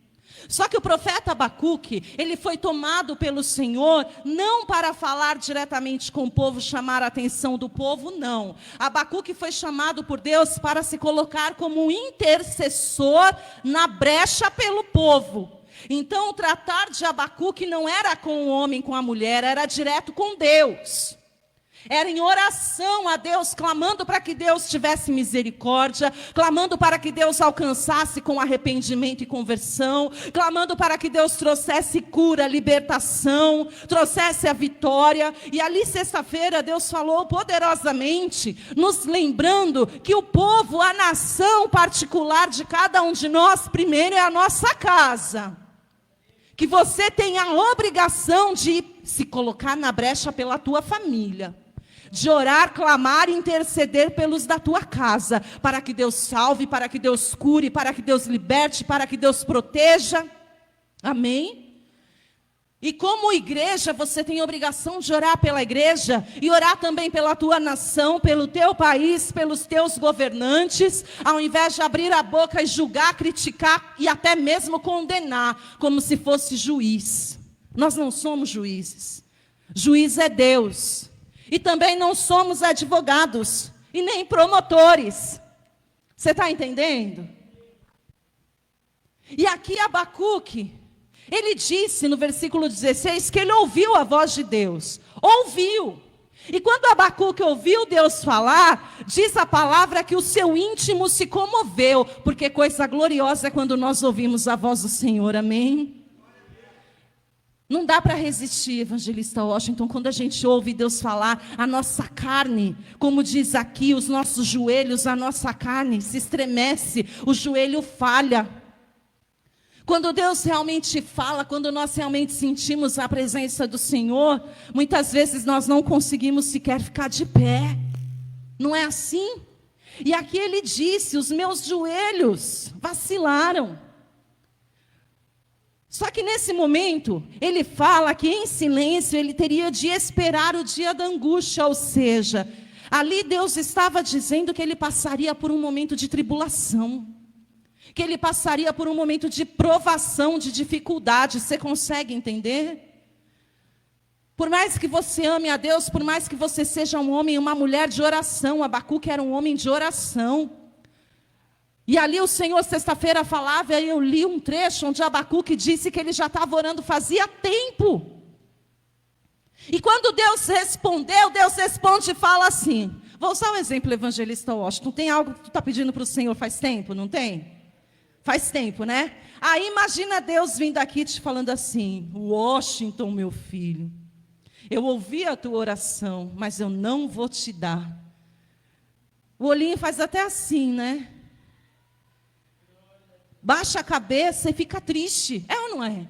Só que o profeta Abacuque, ele foi tomado pelo Senhor, não para falar diretamente com o povo, chamar a atenção do povo, não. Abacuque foi chamado por Deus para se colocar como um intercessor na brecha pelo povo. Então, o tratar de Abacuque não era com o homem, com a mulher, era direto com Deus. Era em oração a Deus, clamando para que Deus tivesse misericórdia, clamando para que Deus alcançasse com arrependimento e conversão, clamando para que Deus trouxesse cura, libertação, trouxesse a vitória. E ali, sexta-feira, Deus falou poderosamente, nos lembrando que o povo, a nação particular de cada um de nós, primeiro é a nossa casa. Que você tem a obrigação de se colocar na brecha pela tua família. De orar, clamar e interceder pelos da tua casa. Para que Deus salve, para que Deus cure, para que Deus liberte, para que Deus proteja. Amém? E como igreja, você tem a obrigação de orar pela igreja e orar também pela tua nação, pelo teu país, pelos teus governantes, ao invés de abrir a boca e julgar, criticar e até mesmo condenar, como se fosse juiz. Nós não somos juízes. Juiz é Deus. E também não somos advogados e nem promotores. Você está entendendo? E aqui Abacuque, ele disse no versículo 16 que ele ouviu a voz de Deus. Ouviu. E quando Abacuque ouviu Deus falar, diz a palavra que o seu íntimo se comoveu, porque coisa gloriosa é quando nós ouvimos a voz do Senhor, amém? Não dá para resistir, evangelista Washington, quando a gente ouve Deus falar, a nossa carne, como diz aqui, os nossos joelhos, a nossa carne se estremece, o joelho falha. Quando Deus realmente fala, quando nós realmente sentimos a presença do Senhor, muitas vezes nós não conseguimos sequer ficar de pé. Não é assim? E aqui ele disse, os meus joelhos vacilaram. Só que nesse momento, ele fala que em silêncio ele teria de esperar o dia da angústia, ou seja, ali Deus estava dizendo que ele passaria por um momento de tribulação, que ele passaria por um momento de provação, de dificuldade. Você consegue entender? Por mais que você ame a Deus, por mais que você seja um homem e uma mulher de oração, Abacuque era um homem de oração. E ali o Senhor, sexta-feira, falava, e eu li um trecho onde Abacuque disse que ele já estava orando fazia tempo. E quando Deus respondeu, Deus responde e fala assim, vou usar um exemplo, evangelista Washington, tem algo que tu está pedindo para o Senhor faz tempo, não tem? Faz tempo, né? Aí imagina Deus vindo aqui te falando assim, Washington, meu filho, eu ouvi a tua oração, mas eu não vou te dar. O olhinho faz até assim, né? Baixa a cabeça e fica triste, é ou não é?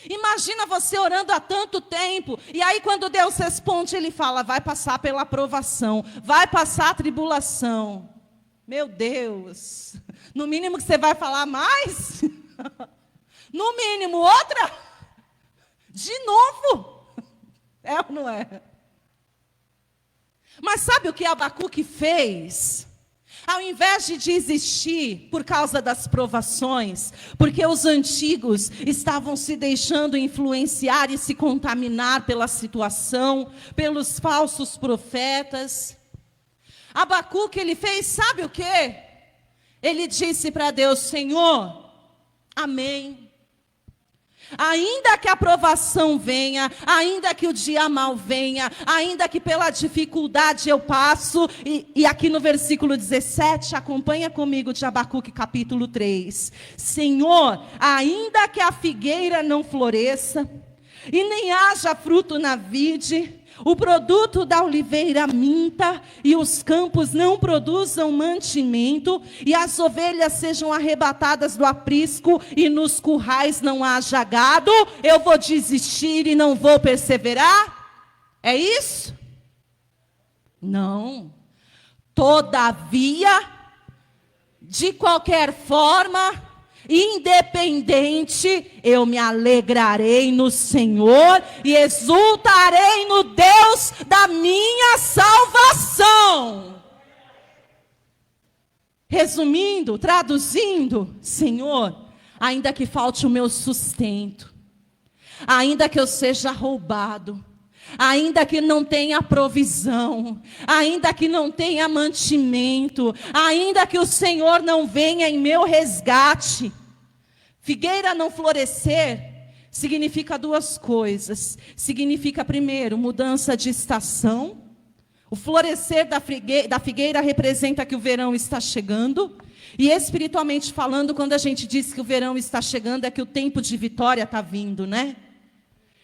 Imagina você orando há tanto tempo, e aí quando Deus responde, ele fala, vai passar pela provação, vai passar a tribulação. Meu Deus, no mínimo que você vai falar mais, no mínimo outra, de novo, é ou não é? Mas sabe o que Abacuque fez? Ao invés de desistir por causa das provações, porque os antigos estavam se deixando influenciar e se contaminar pela situação, pelos falsos profetas, Abacuque, ele fez, sabe o quê? Ele disse para Deus, Senhor, amém. Ainda que a provação venha, ainda que o dia mal venha, ainda que pela dificuldade eu passo, e aqui no versículo 17, acompanha comigo de Abacuque capítulo 3. Senhor, ainda que a figueira não floresça, e nem haja fruto na vide, o produto da oliveira minta, e os campos não produzam mantimento, e as ovelhas sejam arrebatadas do aprisco, e nos currais não haja gado, eu vou desistir e não vou perseverar? É isso? Não. Todavia, de qualquer forma, independente, eu me alegrarei no Senhor e exultarei no Deus da minha salvação. Resumindo, traduzindo, Senhor, ainda que falte o meu sustento, ainda que eu seja roubado, ainda que não tenha provisão, ainda que não tenha mantimento, ainda que o Senhor não venha em meu resgate. Figueira não florescer significa duas coisas. Significa, primeiro, mudança de estação. O florescer da figueira representa que o verão está chegando. E espiritualmente falando, quando a gente diz que o verão está chegando, é que o tempo de vitória está vindo, né?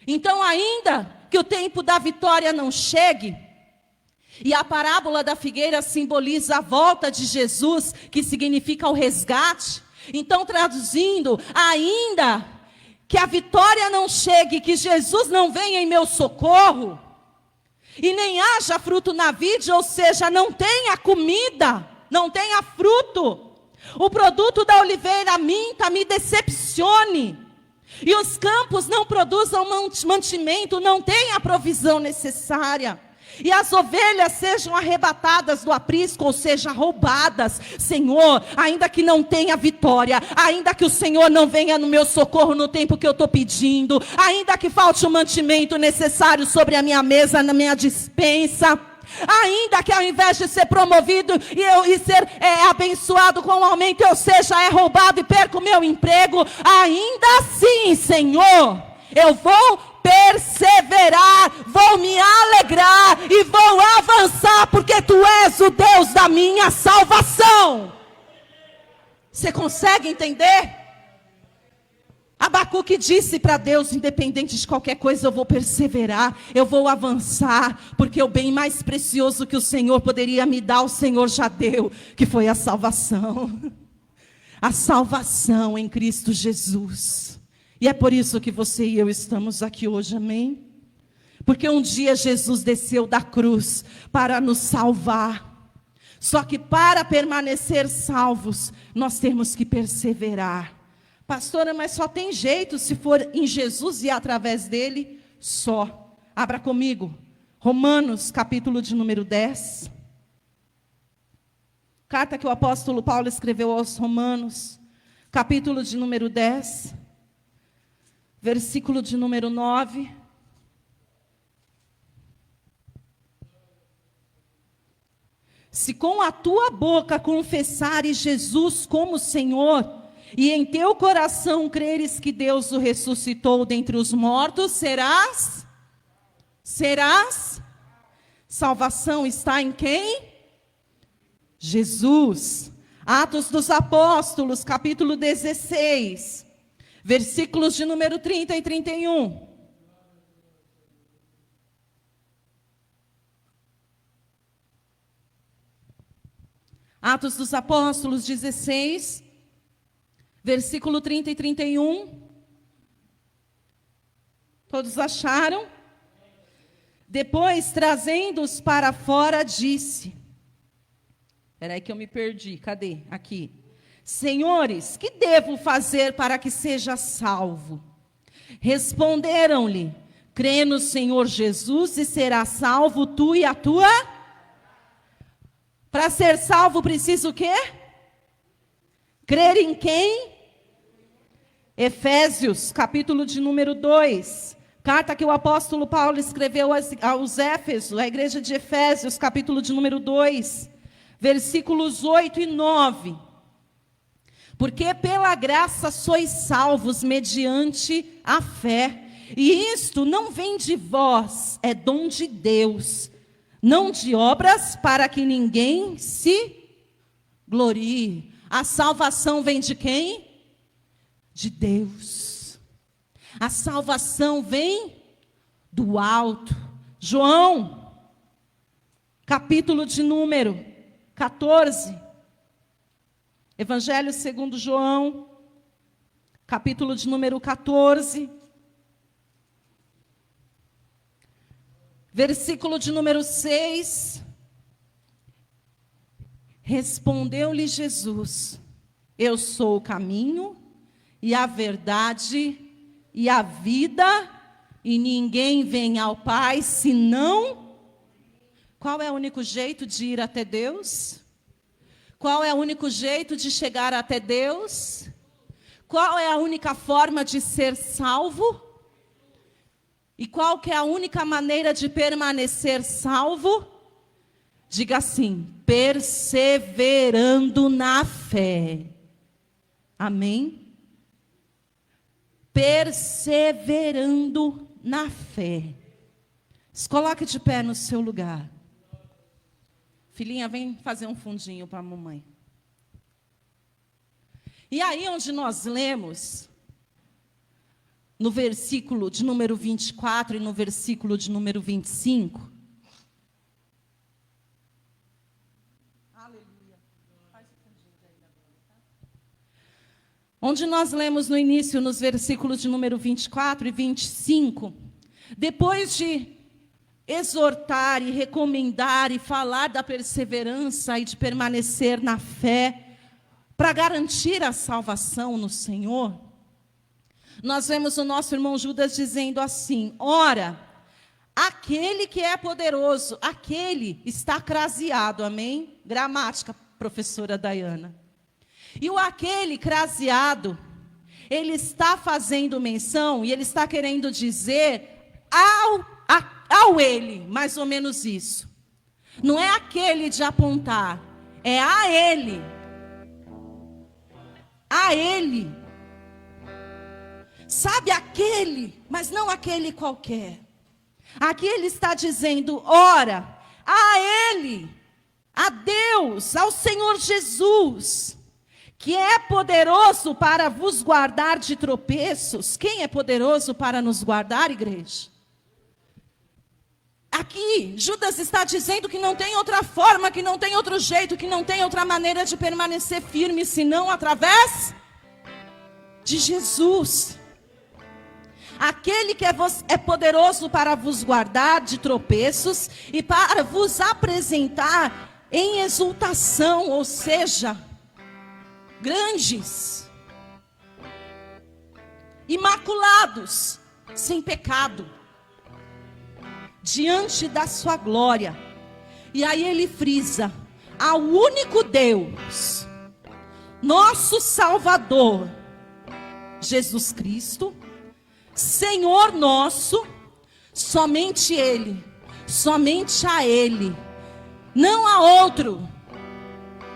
Então, ainda que o tempo da vitória não chegue, e a parábola da figueira simboliza a volta de Jesus, que significa o resgate. Então, traduzindo, ainda que a vitória não chegue, que Jesus não venha em meu socorro, e nem haja fruto na vide, ou seja, não tenha comida, não tenha fruto, o produto da oliveira minta me decepcione, e os campos não produzam mantimento, não tenha a provisão necessária, e as ovelhas sejam arrebatadas do aprisco, ou seja, roubadas. Senhor, ainda que não tenha vitória, ainda que o Senhor não venha no meu socorro no tempo que eu estou pedindo, ainda que falte o mantimento necessário sobre a minha mesa, na minha despensa, ainda que ao invés de ser promovido e ser abençoado com um aumento, eu seja roubado e perco o meu emprego, ainda assim, Senhor, eu vou perseverar, vou me alegrar e vou avançar, porque tu és o Deus da minha salvação. Você consegue entender? Abacuque disse para Deus: independente de qualquer coisa, eu vou perseverar, eu vou avançar, porque o bem mais precioso que o Senhor poderia me dar, o Senhor já deu, que foi a salvação. A salvação em Cristo Jesus. E é por isso que você e eu estamos aqui hoje, amém? Porque um dia Jesus desceu da cruz para nos salvar. Só que para permanecer salvos, nós temos que perseverar. Pastora, mas só tem jeito se for em Jesus e através dele? Só. Abra comigo. Romanos, capítulo de número 10. Carta que o apóstolo Paulo escreveu aos Romanos, capítulo de número 10, versículo de número 9. Se com a tua boca confessares Jesus como Senhor, e em teu coração creres que Deus o ressuscitou dentre os mortos, serás? Salvação está em quem? Jesus. Atos dos Apóstolos, capítulo 16, versículos de número 30 e 31. Atos dos Apóstolos 16, versículo 30 e 31. Todos acharam? Depois, trazendo-os para fora, disse... Espera aí que eu me perdi, cadê? Aqui. Senhores, que devo fazer para que seja salvo? Responderam-lhe, crê no Senhor Jesus e será salvo tu e a tua... Para ser salvo preciso o quê? Crer em quem? Efésios, capítulo de número 2. Carta que o apóstolo Paulo escreveu aos Éfesos, a igreja de Efésios, capítulo de número 2. Versículos 8 e 9. Porque pela graça sois salvos mediante a fé. E isto não vem de vós, é dom de Deus. Não de obras, para que ninguém se glorie. A salvação vem de quem? De Deus. A salvação vem do alto. João, capítulo de número 14, Evangelho segundo João, capítulo de número 14, versículo de número 6. Respondeu-lhe Jesus: eu sou o caminho e a verdade e a vida, e ninguém vem ao Pai senão... Qual é o único jeito de ir até Deus? Qual é o único jeito de chegar até Deus? Qual é a única forma de ser salvo? E qual que é a única maneira de permanecer salvo? Diga assim: perseverando na fé. Amém? Perseverando na fé. Se coloque de pé no seu lugar. Filhinha, vem fazer um fundinho para a mamãe. E aí onde nós lemos, no versículo de número 24 e no versículo de número 25. Aleluia. Faz o fundinho aí agora, tá? Onde nós lemos no início, nos versículos de número 24 e 25, depois de exortar e recomendar e falar da perseverança e de permanecer na fé para garantir a salvação no Senhor, nós vemos o nosso irmão Judas dizendo assim: ora, aquele que é poderoso, aquele está craseado, amém? Gramática, professora Dayana. E o aquele craseado, ele está fazendo menção e ele está querendo dizer ao ele, mais ou menos isso. Não é aquele de apontar, é a ele. A ele. Sabe, aquele, mas não aquele qualquer. Aqui ele está dizendo, ora, a Ele, a Deus, ao Senhor Jesus, que é poderoso para vos guardar de tropeços. Quem é poderoso para nos guardar, igreja? Aqui, Judas está dizendo que não tem outra forma, que não tem outro jeito, que não tem outra maneira de permanecer firme, senão através de Jesus. Aquele que é poderoso para vos guardar de tropeços e para vos apresentar em exultação, ou seja, grandes, imaculados, sem pecado, diante da sua glória. E aí ele frisa, ao único Deus, nosso Salvador, Jesus Cristo, Senhor nosso, somente Ele, somente a Ele, não a outro,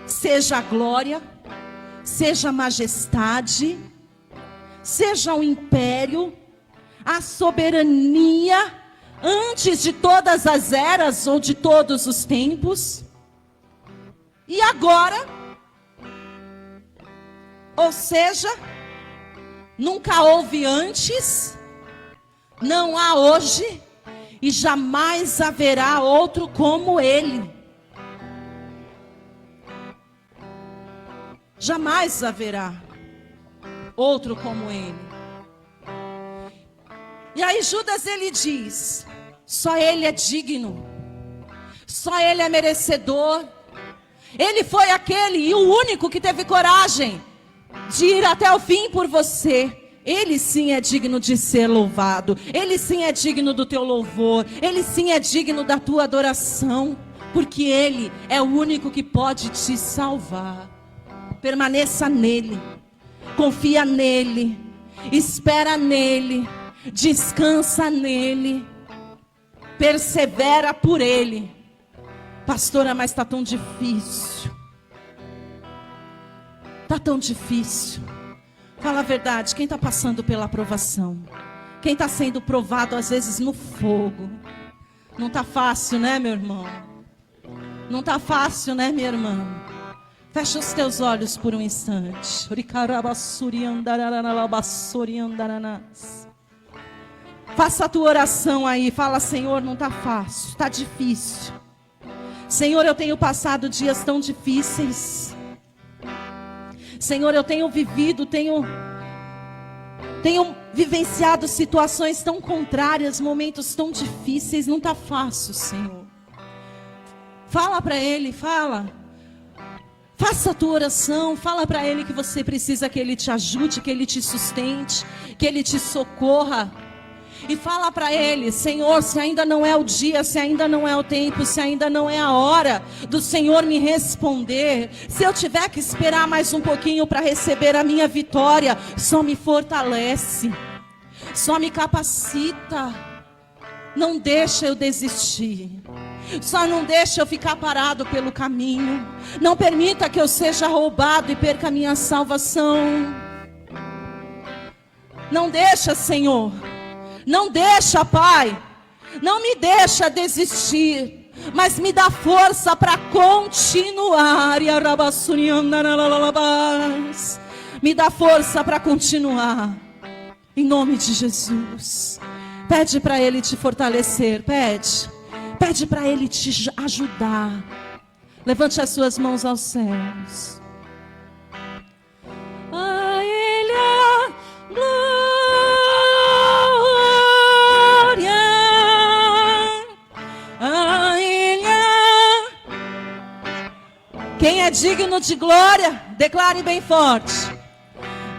seja a glória, seja a majestade, seja o império, a soberania, antes de todas as eras ou de todos os tempos, e agora, ou seja, nunca houve antes, não há hoje, e jamais haverá outro como Ele. Jamais haverá outro como Ele. E aí Judas ele diz, só Ele é digno, só Ele é merecedor. Ele foi aquele e o único que teve coragem de ir até o fim por você. Ele sim é digno de ser louvado. Ele sim é digno do teu louvor. Ele sim é digno da tua adoração. Porque Ele é o único que pode te salvar. Permaneça nele. Confia nele. Espera nele. Descansa nele. Persevera por Ele. Pastora, mas está tão difícil. Está tão difícil. Fala a verdade, quem está passando pela provação? Quem está sendo provado às vezes no fogo? Não está fácil, né, meu irmão? Não está fácil, né, minha irmã? Fecha os teus olhos por um instante. Faça a tua oração aí. Fala, Senhor, não está fácil, está difícil. Senhor, eu tenho passado dias tão difíceis. Senhor, eu tenho vivido, tenho vivenciado situações tão contrárias, momentos tão difíceis, não está fácil, Senhor. Fala para Ele, fala. Faça a tua oração, fala para Ele que você precisa que Ele te ajude, que Ele te sustente, que Ele te socorra. E fala para Ele, Senhor, se ainda não é o dia, se ainda não é o tempo, se ainda não é a hora do Senhor me responder, se eu tiver que esperar mais um pouquinho para receber a minha vitória, só me fortalece, só me capacita, não deixa eu desistir, só não deixa eu ficar parado pelo caminho, não permita que eu seja roubado e perca a minha salvação, não deixa, Senhor. Não deixa, Pai, não me deixa desistir, mas me dá força para continuar. Me dá força para continuar, em nome de Jesus. Pede para Ele te fortalecer, pede para Ele te ajudar. Levante as suas mãos aos céus. A Ele a glória. Quem é digno de glória, declare bem forte.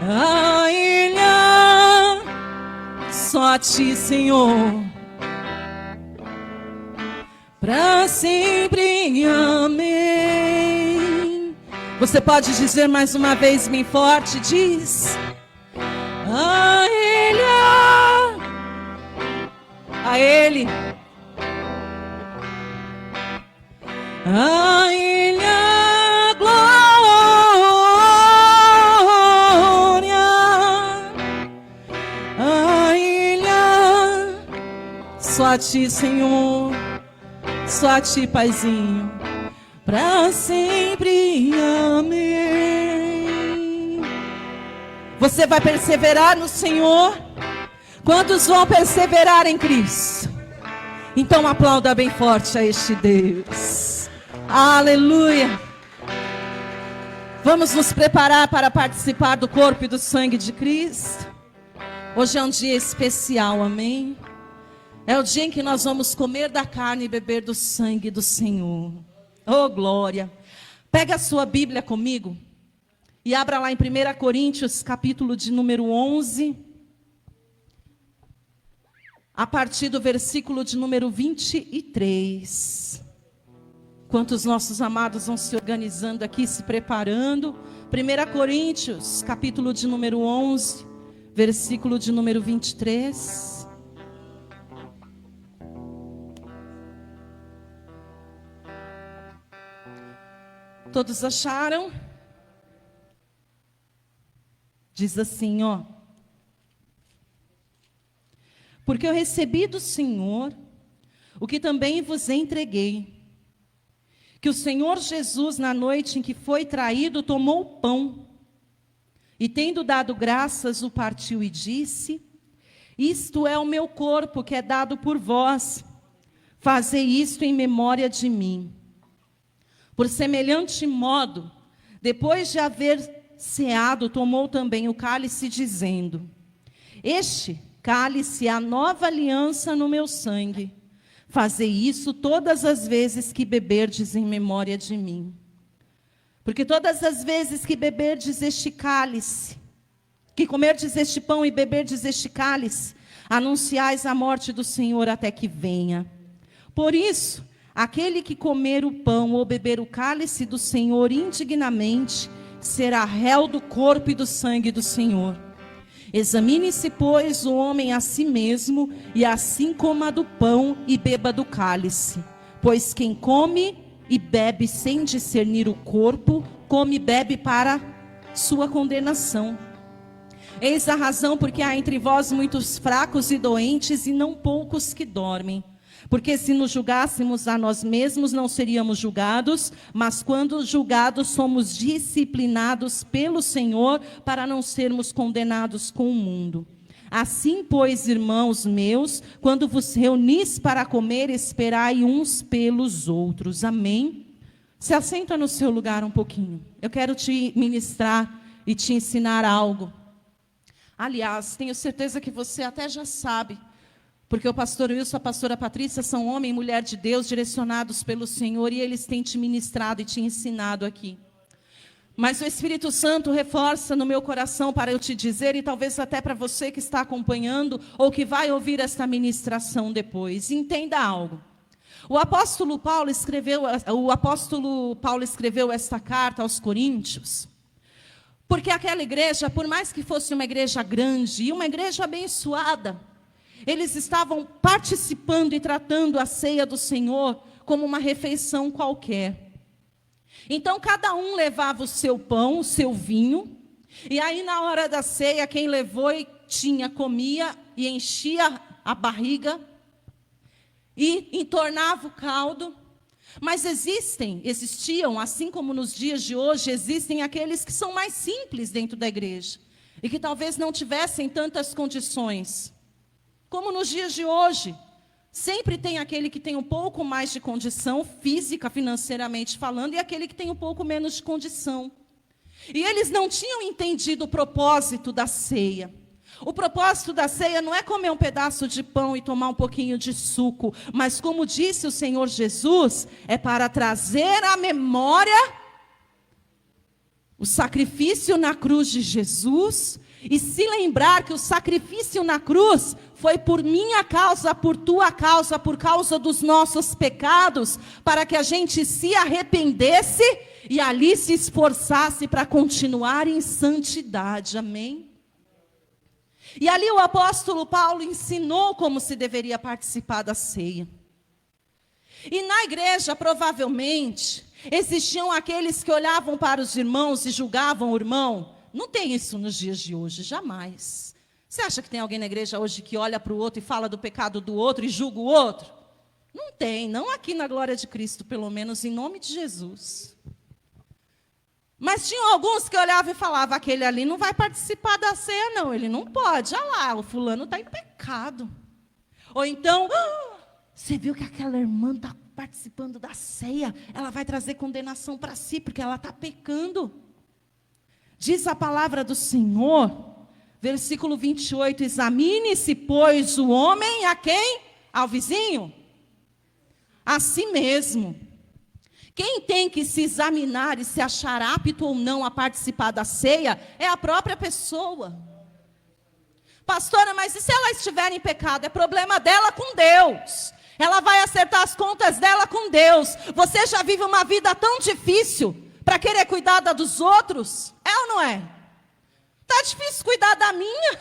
A Ele, só a Ti, Senhor, para sempre, amém. Você pode dizer mais uma vez bem forte, diz. A Ele, a Ele, a Ele. Só a ti, Senhor. Só a ti, Paizinho. Para sempre, amém. Você vai perseverar no Senhor? Quantos vão perseverar em Cristo? Então aplauda bem forte a este Deus. Aleluia. Vamos nos preparar para participar do corpo e do sangue de Cristo. Hoje é um dia especial, amém? É o dia em que nós vamos comer da carne e beber do sangue do Senhor. Oh, glória. Pega a sua Bíblia comigo e abra lá em 1 Coríntios, capítulo de número 11, a partir do versículo de número 23. Quantos nossos amados vão se organizando aqui, se preparando. 1 Coríntios, capítulo de número 11, versículo de número 23. Todos acharam? Diz assim, ó. Porque eu recebi do Senhor o que também vos entreguei. Que o Senhor Jesus, na noite em que foi traído, tomou o pão. E tendo dado graças, o partiu e disse: isto é o meu corpo que é dado por vós. Fazei isto em memória de mim. Por semelhante modo, depois de haver ceado, tomou também o cálice, dizendo: este cálice é a nova aliança no meu sangue. Fazei isso todas as vezes que beberdes em memória de mim. Porque todas as vezes que beberdes este cálice, que comerdes este pão e beberdes este cálice, anunciais a morte do Senhor até que venha. Por isso, aquele que comer o pão ou beber o cálice do Senhor indignamente, será réu do corpo e do sangue do Senhor. Examine-se, pois, o homem a si mesmo, e assim coma do pão e beba do cálice. Pois quem come e bebe sem discernir o corpo, come e bebe para sua condenação. Eis a razão porque há entre vós muitos fracos e doentes, e não poucos que dormem. Porque se nos julgássemos a nós mesmos, não seríamos julgados, mas quando julgados, somos disciplinados pelo Senhor, para não sermos condenados com o mundo. Assim, pois, irmãos meus, quando vos reunis para comer, esperai uns pelos outros. Amém? Se assenta no seu lugar um pouquinho. Eu quero te ministrar e te ensinar algo. Aliás, tenho certeza que você até já sabe, porque o pastor Wilson e a pastora Patrícia são homem e mulher de Deus, direcionados pelo Senhor, e eles têm te ministrado e te ensinado aqui. Mas o Espírito Santo reforça no meu coração para eu te dizer, e talvez até para você que está acompanhando, ou que vai ouvir esta ministração depois. Entenda algo. O apóstolo Paulo escreveu esta carta aos Coríntios, porque aquela igreja, por mais que fosse uma igreja grande e uma igreja abençoada, eles estavam participando e tratando a ceia do Senhor como uma refeição qualquer. Então, cada um levava o seu pão, o seu vinho, e aí na hora da ceia, quem levou comia e enchia a barriga e entornava o caldo. Mas existiam, assim como nos dias de hoje, existem aqueles que são mais simples dentro da igreja e que talvez não tivessem tantas condições. Como nos dias de hoje, sempre tem aquele que tem um pouco mais de condição física, financeiramente falando, e aquele que tem um pouco menos de condição. E eles não tinham entendido o propósito da ceia. O propósito da ceia não é comer um pedaço de pão e tomar um pouquinho de suco, mas como disse o Senhor Jesus, é para trazer à memória o sacrifício na cruz de Jesus, e se lembrar que o sacrifício na cruz foi por minha causa, por tua causa, por causa dos nossos pecados, para que a gente se arrependesse e ali se esforçasse para continuar em santidade. Amém? E ali o apóstolo Paulo ensinou como se deveria participar da ceia. E na igreja, provavelmente, existiam aqueles que olhavam para os irmãos e julgavam o irmão. Não tem isso nos dias de hoje, jamais. Você acha que tem alguém na igreja hoje que olha para o outro e fala do pecado do outro e julga o outro? Não tem, não aqui na glória de Cristo, pelo menos em nome de Jesus. Mas tinham alguns que olhavam e falavam, aquele ali não vai participar da ceia não, ele não pode, olha lá, o fulano está em pecado. Ou então, você viu que aquela irmã está participando da ceia, ela vai trazer condenação para si, porque ela está pecando. Diz a palavra do Senhor, versículo 28, examine-se, pois, o homem a quem? Ao vizinho? A si mesmo. Quem tem que se examinar e se achar apto ou não a participar da ceia é a própria pessoa. Pastora, mas e se ela estiver em pecado? É problema dela com Deus. Ela vai acertar as contas dela com Deus. Você já vive uma vida tão difícil para querer cuidar da dos outros? É ou não é? Está difícil cuidar da minha.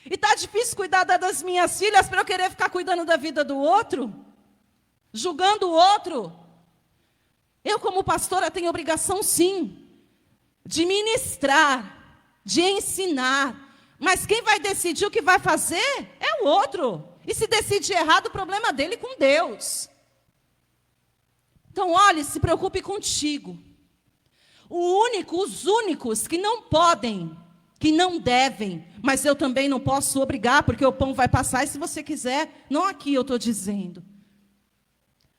E está difícil cuidar das minhas filhas para eu querer ficar cuidando da vida do outro? Julgando o outro? Eu, como pastora, tenho obrigação, sim, de ministrar, de ensinar. Mas quem vai decidir o que vai fazer é o outro. E se decidir errado, o problema é dele com Deus. Então, olhe, se preocupe contigo. Os únicos que não podem, que não devem, mas eu também não posso obrigar, porque o pão vai passar, e se você quiser, não aqui eu estou dizendo.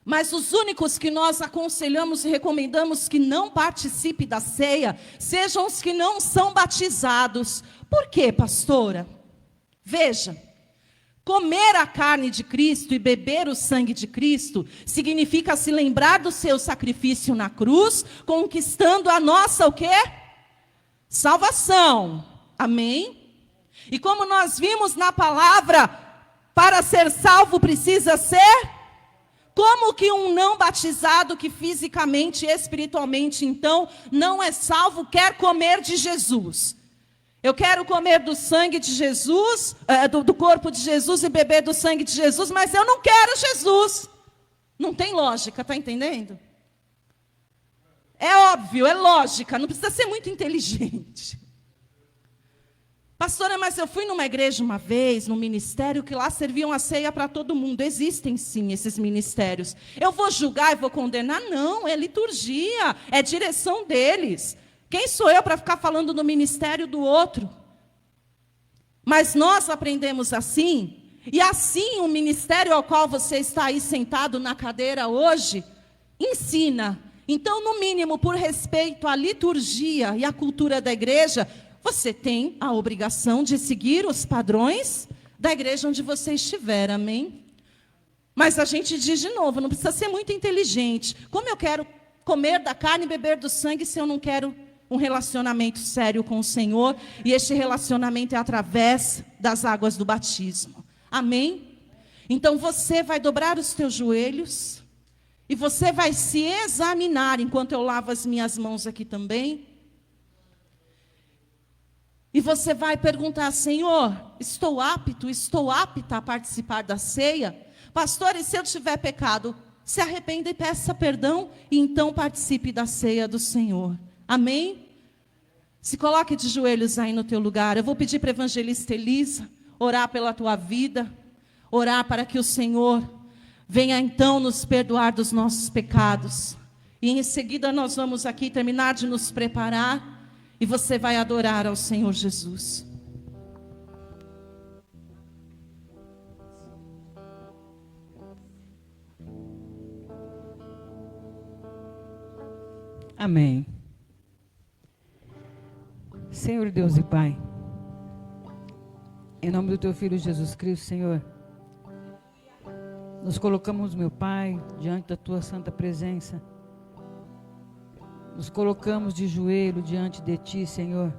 Mas os únicos que nós aconselhamos e recomendamos que não participe da ceia, sejam os que não são batizados. Por quê, pastora? Veja, comer a carne de Cristo e beber o sangue de Cristo significa se lembrar do seu sacrifício na cruz, conquistando a nossa o quê? Salvação. Amém? E como nós vimos na palavra, para ser salvo precisa ser... Como que um não batizado, que fisicamente e espiritualmente, então, não é salvo, quer comer de Jesus? Eu quero comer do sangue de Jesus, do corpo de Jesus e beber do sangue de Jesus, mas eu não quero Jesus. Não tem lógica, está entendendo? É óbvio, é lógica, não precisa ser muito inteligente. Pastora, mas eu fui numa igreja uma vez, num ministério, que lá serviam a ceia para todo mundo. Existem sim esses ministérios. Eu vou julgar e vou condenar? Não, é liturgia, é direção deles. Quem sou eu para ficar falando no ministério do outro? Mas nós aprendemos assim, e assim o ministério ao qual você está aí sentado na cadeira hoje, ensina. Então, no mínimo, por respeito à liturgia e à cultura da igreja, você tem a obrigação de seguir os padrões da igreja onde você estiver, amém? Mas a gente diz de novo, não precisa ser muito inteligente. Como eu quero comer da carne e beber do sangue se eu não quero um relacionamento sério com o Senhor? E este relacionamento é através das águas do batismo, amém? Então você vai dobrar os teus joelhos e você vai se examinar, enquanto eu lavo as minhas mãos aqui também. E você vai perguntar, Senhor, estou apta a participar da ceia? Pastor, e se eu tiver pecado? Se arrependa e peça perdão, e então participe da ceia do Senhor. Amém? Se coloque de joelhos aí no teu lugar. Eu vou pedir para a evangelista Elisa orar pela tua vida, orar para que o Senhor venha então nos perdoar dos nossos pecados. E em seguida nós vamos aqui terminar de nos preparar. E você vai adorar ao Senhor Jesus. Amém. Senhor Deus e Pai, em nome do Teu Filho Jesus Cristo, Senhor, nos colocamos, meu Pai, diante da Tua santa presença. Nos colocamos de joelho diante de Ti, Senhor,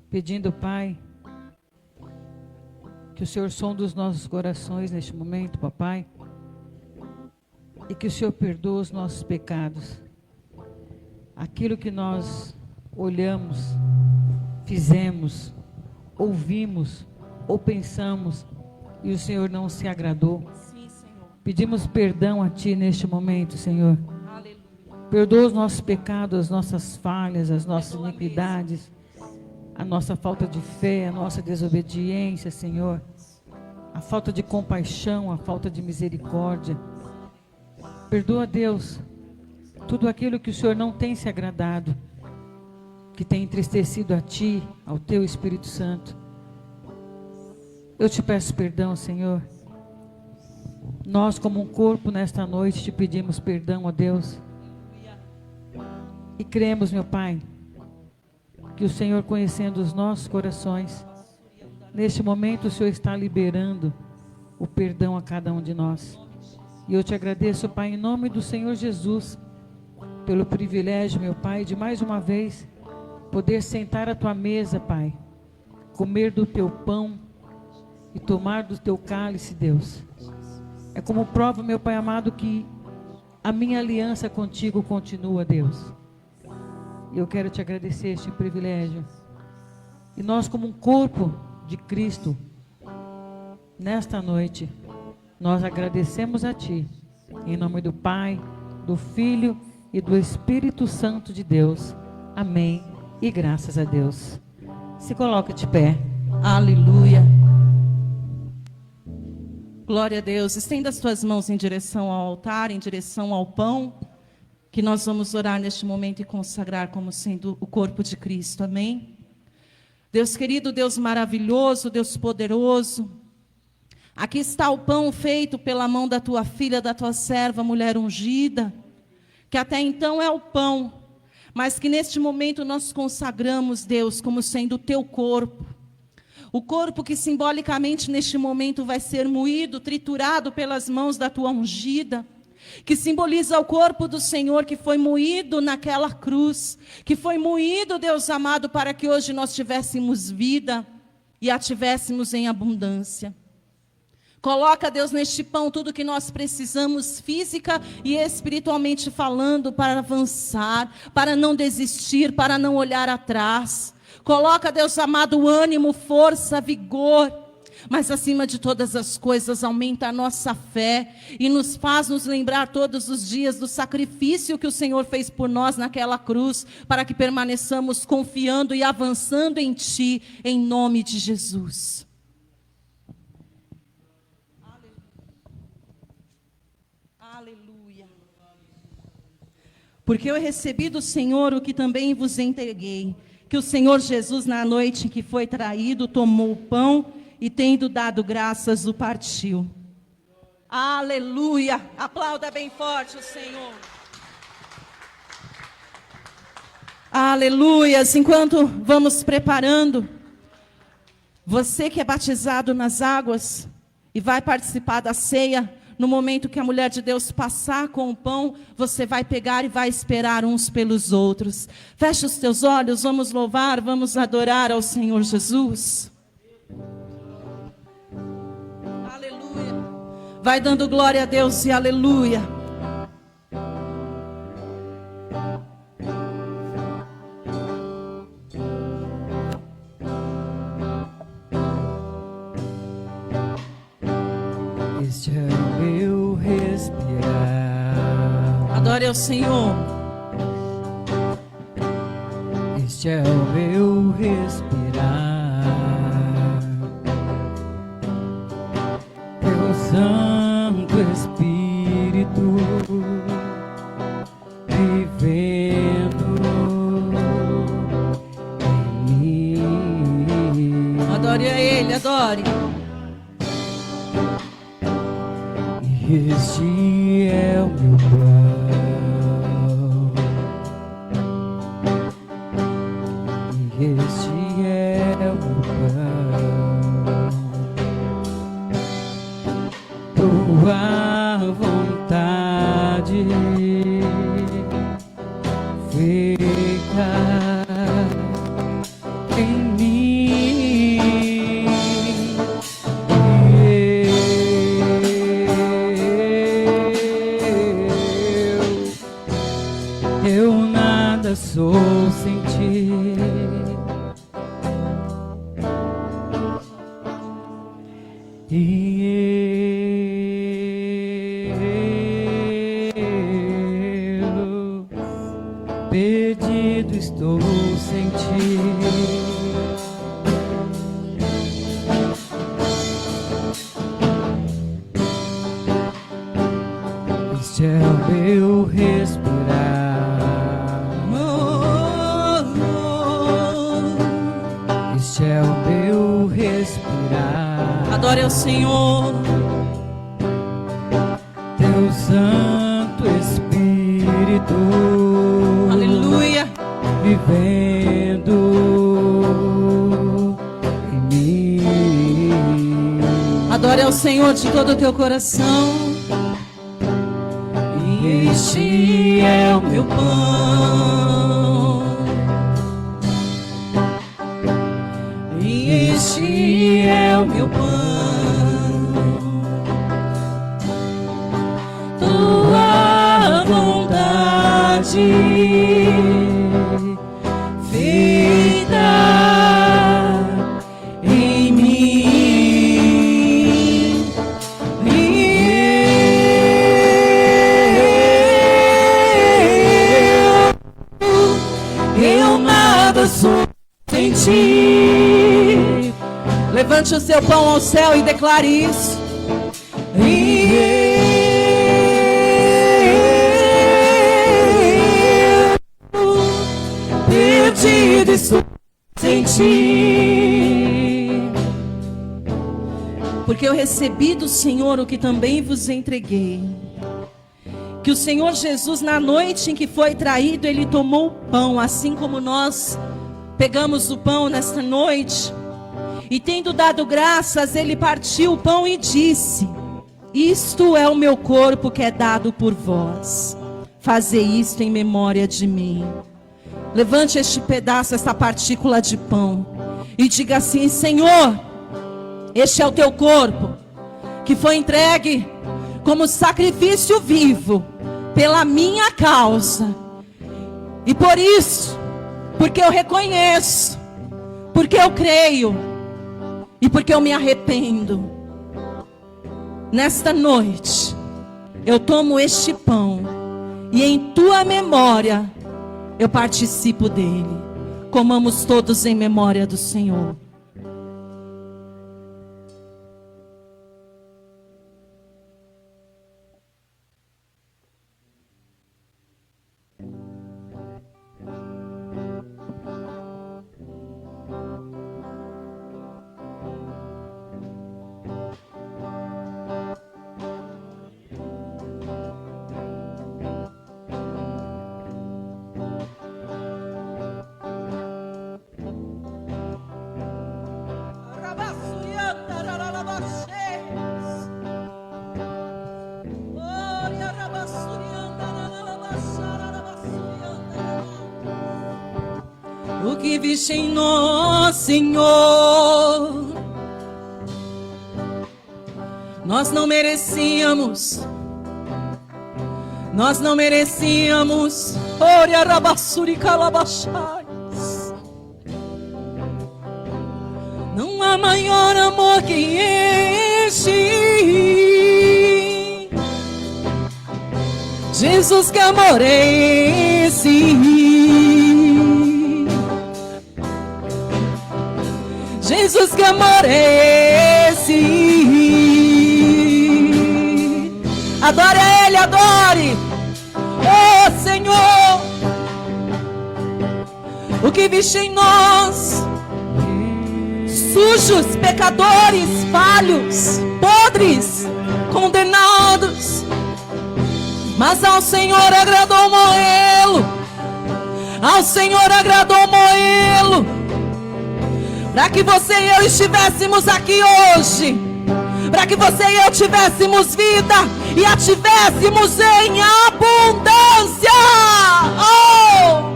pedindo, Pai, que o Senhor sonde os nossos corações neste momento, papai, e que o Senhor perdoe os nossos pecados. Aquilo que nós olhamos, fizemos, ouvimos ou pensamos e o Senhor não se agradou. Sim, Senhor. Pedimos perdão a Ti neste momento, Senhor. Perdoa os nossos pecados, as nossas falhas, as nossas iniquidades. a nossa falta de fé, a nossa desobediência, Senhor, a falta de compaixão, a falta de misericórdia. Perdoa, Deus, tudo aquilo que o Senhor não tem se agradado, que tem entristecido a Ti, ao Teu Espírito Santo. Eu te peço perdão, Senhor. Nós, como um corpo, nesta noite, te pedimos perdão, ó Deus. E cremos, meu Pai, que o Senhor, conhecendo os nossos corações, neste momento o Senhor está liberando o perdão a cada um de nós. E eu te agradeço, Pai, em nome do Senhor Jesus, pelo privilégio, meu Pai, de mais uma vez poder sentar à tua mesa, Pai, comer do teu pão e tomar do teu cálice, Deus. É como prova, meu Pai amado, que a minha aliança contigo continua, Deus. E eu quero te agradecer este privilégio. E nós, como um corpo de Cristo, nesta noite, nós agradecemos a Ti, em nome do Pai, do Filho e do Espírito Santo de Deus. Amém. E graças a Deus. Se coloca de pé. Aleluia. Glória a Deus. Estenda as tuas mãos em direção ao altar, em direção ao pão, que nós vamos orar neste momento e consagrar como sendo o corpo de Cristo. Amém? Deus querido, Deus maravilhoso, Deus poderoso, aqui está o pão feito pela mão da tua filha, da tua serva, mulher ungida, que até então é o pão, mas que neste momento nós consagramos, Deus, como sendo o teu corpo. O corpo que simbolicamente neste momento vai ser moído, triturado pelas mãos da tua ungida, que simboliza o corpo do Senhor que foi moído naquela cruz, que foi moído, Deus amado, para que hoje nós tivéssemos vida e a tivéssemos em abundância. Coloca, Deus, neste pão tudo que nós precisamos, física e espiritualmente falando, para avançar, para não desistir, para não olhar atrás. Coloca, Deus amado, ânimo, força, vigor, mas acima de todas as coisas, aumenta a nossa fé e nos faz nos lembrar todos os dias do sacrifício que o Senhor fez por nós naquela cruz, para que permaneçamos confiando e avançando em Ti, em nome de Jesus. Aleluia. Porque eu recebi do Senhor o que também vos entreguei, que o Senhor Jesus, na noite em que foi traído, tomou o pão e, tendo dado graças, o partiu. Aleluia! Aplauda bem forte o Senhor. Aleluias! Enquanto vamos preparando, você que é batizado nas águas e vai participar da ceia, no momento que a mulher de Deus passar com o pão, você vai pegar e vai esperar uns pelos outros. Fecha os teus olhos, vamos louvar, vamos adorar ao Senhor Jesus. Aleluia. Vai dando glória a Deus e aleluia. Este é o meu respirar. Adore ao Senhor. Este é o meu respirar. Teu Santo Espírito vivendo em mim. Adore a Ele, adore. Este é o meu pão, este é o meu pão, tua vontade fica em mim. Eu nada sou sem Ti. E eu perdido estou sem Ti. meu respirar. Adore ao Senhor. Teu Santo Espírito, Aleluia. vivendo em mim. Adore ao Senhor de todo o teu coração. E este é o meu pão. E este é o meu pão. Tua vontade feita em mim. Eu nada sou sem ti. Levante o seu pão ao céu e declare isso. Perdido estou sem ti. Porque eu recebi do Senhor o que também vos entreguei. Que o Senhor Jesus, na noite em que foi traído, Ele tomou o pão, assim como nós pegamos o pão nesta noite. E tendo dado graças, Ele partiu o pão e disse: isto é o meu corpo que é dado por vós. Fazei isto em memória de mim. Levante este pedaço, esta partícula de pão, e diga assim: Senhor, este é o teu corpo, que foi entregue como sacrifício vivo, pela minha causa. E por isso, porque eu reconheço, porque eu creio, e porque eu me arrependo, nesta noite, eu tomo este pão, e em tua memória, eu participo dele. Comamos todos em memória do Senhor. O que viste em nós, Senhor, nós não merecíamos. Nós não merecíamos. Oria rabassuri calabachais. Não há maior amor que este. Jesus, que amor é esse? Jesus, que amor é esse? Adore a Ele, adore. Oh Senhor, o que viste em nós, sujos, pecadores, falhos, podres, condenados, mas ao Senhor agradou moê-lo. Ao Senhor agradou moê-lo, para que você e eu estivéssemos aqui hoje, para que você e eu tivéssemos vida e a tivéssemos em abundância. Oh!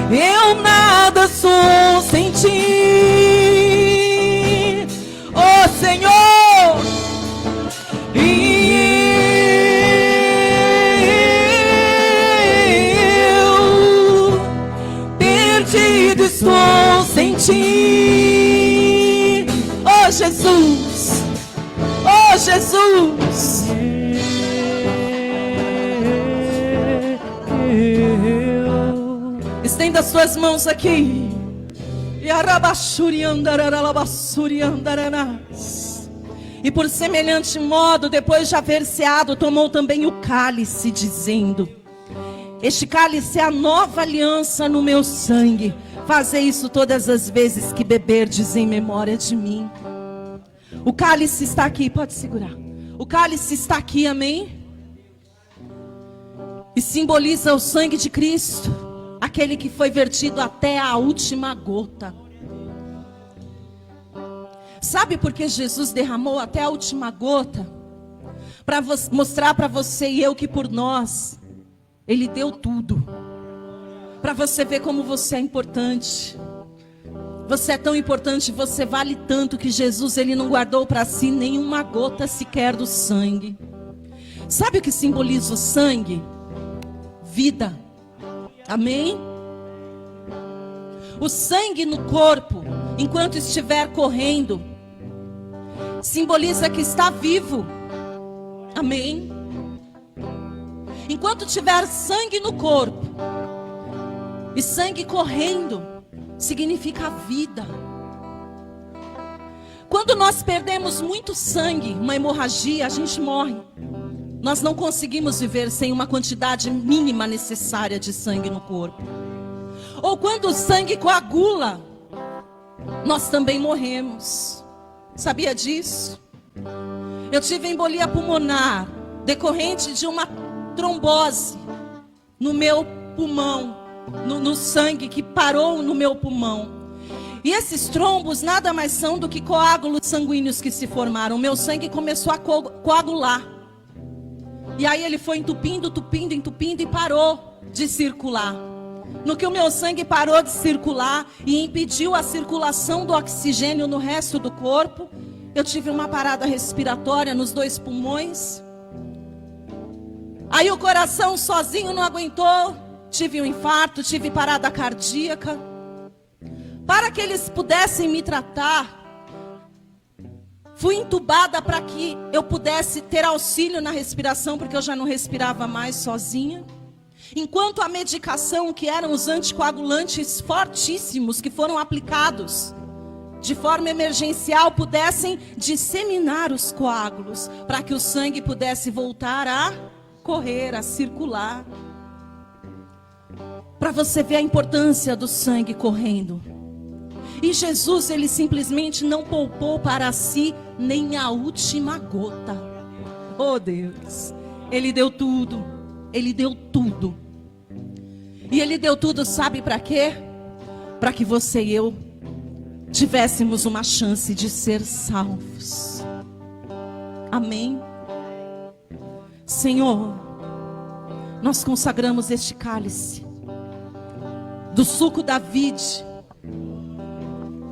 Eu nada sou sem ti, oh Senhor. Eu perdido estou sem ti, oh Jesus, oh Jesus. Estenda Estenda as tuas mãos aqui. E por semelhante modo, depois de haver ceado, tomou também o cálice, dizendo: este cálice é a nova aliança no meu sangue. Fazei isso todas as vezes que beberdes em memória de mim. O cálice está aqui, pode segurar. O cálice está aqui, amém? E simboliza o sangue de Cristo, aquele que foi vertido até a última gota. Sabe por que Jesus derramou até a última gota? Para mostrar para você e eu que por nós Ele deu tudo. Para você ver como você é importante. Você é tão importante, você vale tanto que Jesus, Ele não guardou para si nenhuma gota sequer do sangue. Sabe o que simboliza o sangue? Vida. Amém? O sangue no corpo, enquanto estiver correndo, simboliza que está vivo. Amém? Enquanto tiver sangue no corpo e sangue correndo, significa vida. Quando nós perdemos muito sangue, uma hemorragia, a gente morre. Nós não conseguimos viver sem uma quantidade mínima necessária de sangue no corpo. Ou quando o sangue coagula, nós também morremos. Sabia disso? Eu tive embolia pulmonar decorrente de uma trombose no meu pulmão, no sangue que parou no meu pulmão. E esses trombos nada mais são do que coágulos sanguíneos que se formaram. O meu sangue começou a coagular. E aí ele foi entupindo e parou de circular. No que o meu sangue parou de circular e impediu a circulação do oxigênio no resto do corpo, eu tive uma parada respiratória nos 2 pulmões. Aí o coração sozinho não aguentou, tive um infarto, tive parada cardíaca. Para que eles pudessem me tratar, fui entubada para que eu pudesse ter auxílio na respiração, porque eu já não respirava mais sozinha. Enquanto a medicação, que eram os anticoagulantes fortíssimos que foram aplicados de forma emergencial, pudessem disseminar os coágulos, para que o sangue pudesse voltar a correr, a circular. Para você ver a importância do sangue correndo. E Jesus, Ele simplesmente não poupou para si nem a última gota. Oh Deus, Ele deu tudo. Ele deu tudo. E Ele deu tudo, sabe para quê? Para que você e eu tivéssemos uma chance de ser salvos. Amém? Senhor, nós consagramos este cálice do suco da vide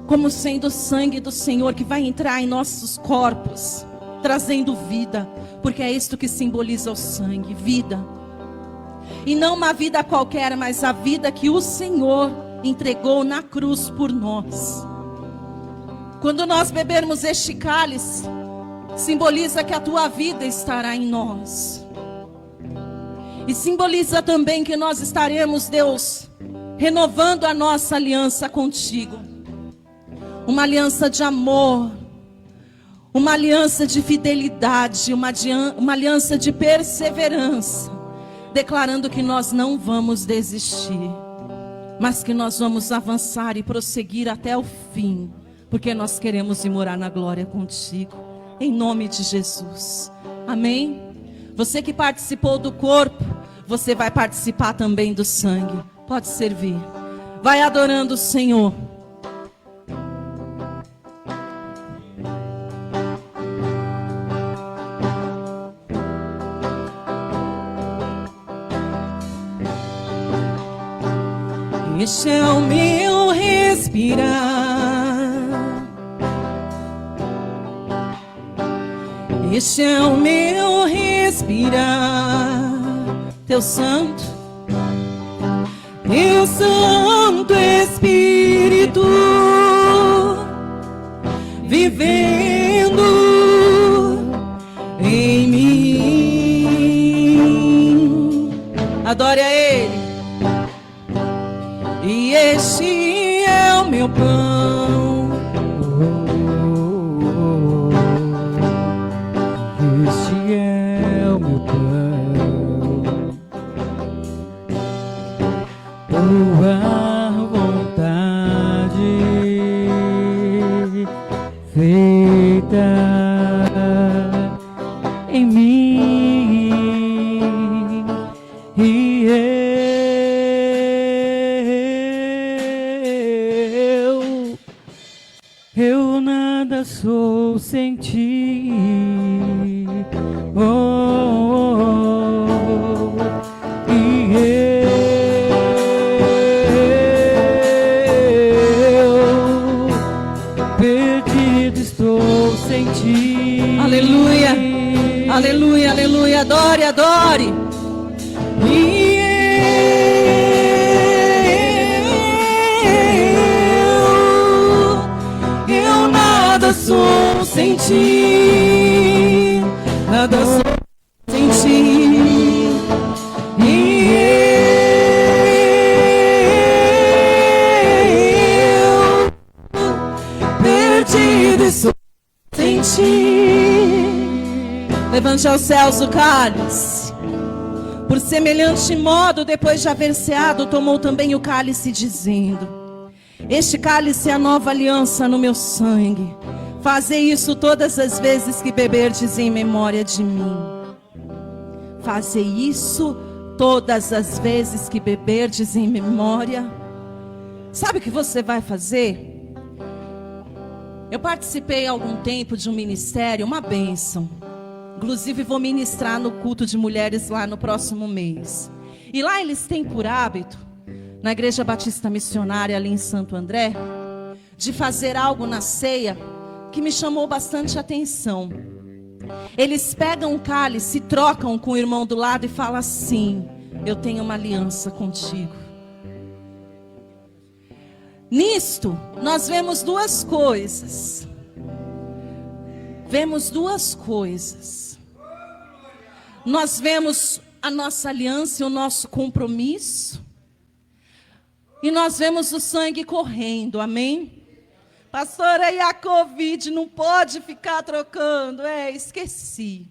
como sendo o sangue do Senhor que vai entrar em nossos corpos, trazendo vida, porque é isto que simboliza o sangue, vida. E não uma vida qualquer, mas a vida que o Senhor entregou na cruz por nós. Quando nós bebermos este cálice, simboliza que a tua vida estará em nós. E simboliza também que nós estaremos, Deus, renovando a nossa aliança contigo. Uma aliança de amor, uma aliança de fidelidade, uma aliança de perseverança, declarando que nós não vamos desistir, mas que nós vamos avançar e prosseguir até o fim, porque nós queremos ir morar na glória contigo, em nome de Jesus. Amém? Você que participou do corpo, você vai participar também do sangue. Pode servir. Vai adorando o Senhor. Este é o meu respirar, este é o meu respirar, teu Santo Espírito vivendo em mim. Adore a Ele. é o meu pão. Este é o meu pão. Tua vontade feita em mim, e eu nada sou sem ti. Oh, oh, oh. E eu perdido estou sem ti. Aleluia, aleluia, aleluia. Adore, adore. E eu nada sou sem ti, nada sou sem ti. E eu perdido estou sem ti. Levante aos céus o cálice. Por semelhante modo, depois de haver ceado, tomou também o cálice, dizendo: este cálice é a nova aliança no meu sangue. Fazei isso todas as vezes que beberdes em memória de mim. Fazei isso todas as vezes que beberdes em memória. Sabe o que você vai fazer? Eu participei há algum tempo de um ministério, uma bênção. Inclusive vou ministrar no culto de mulheres lá no próximo mês. E lá eles têm por hábito, na Igreja Batista Missionária ali em Santo André, de fazer algo na ceia que me chamou bastante atenção. Eles pegam o cálice, trocam com o irmão do lado e falam assim: eu tenho uma aliança contigo. Nisto, nós vemos duas coisas. Vemos duas coisas. Nós vemos a nossa aliança e o nosso compromisso. E nós vemos o sangue correndo, amém? Pastora, e a Covid não pode ficar trocando? Esqueci.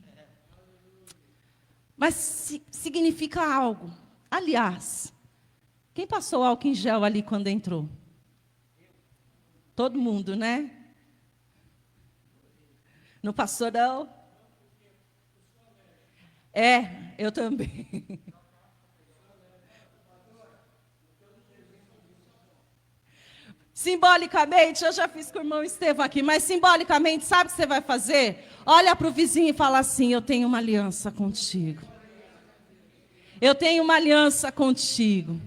Mas significa algo. Aliás, quem passou álcool em gel ali quando entrou? Todo mundo, né? Não passou, não? Eu também. Simbolicamente, eu já fiz com o irmão Estevão aqui, mas simbolicamente, sabe o que você vai fazer? Olha para o vizinho e fala assim: eu tenho uma aliança contigo. Eu tenho uma aliança contigo.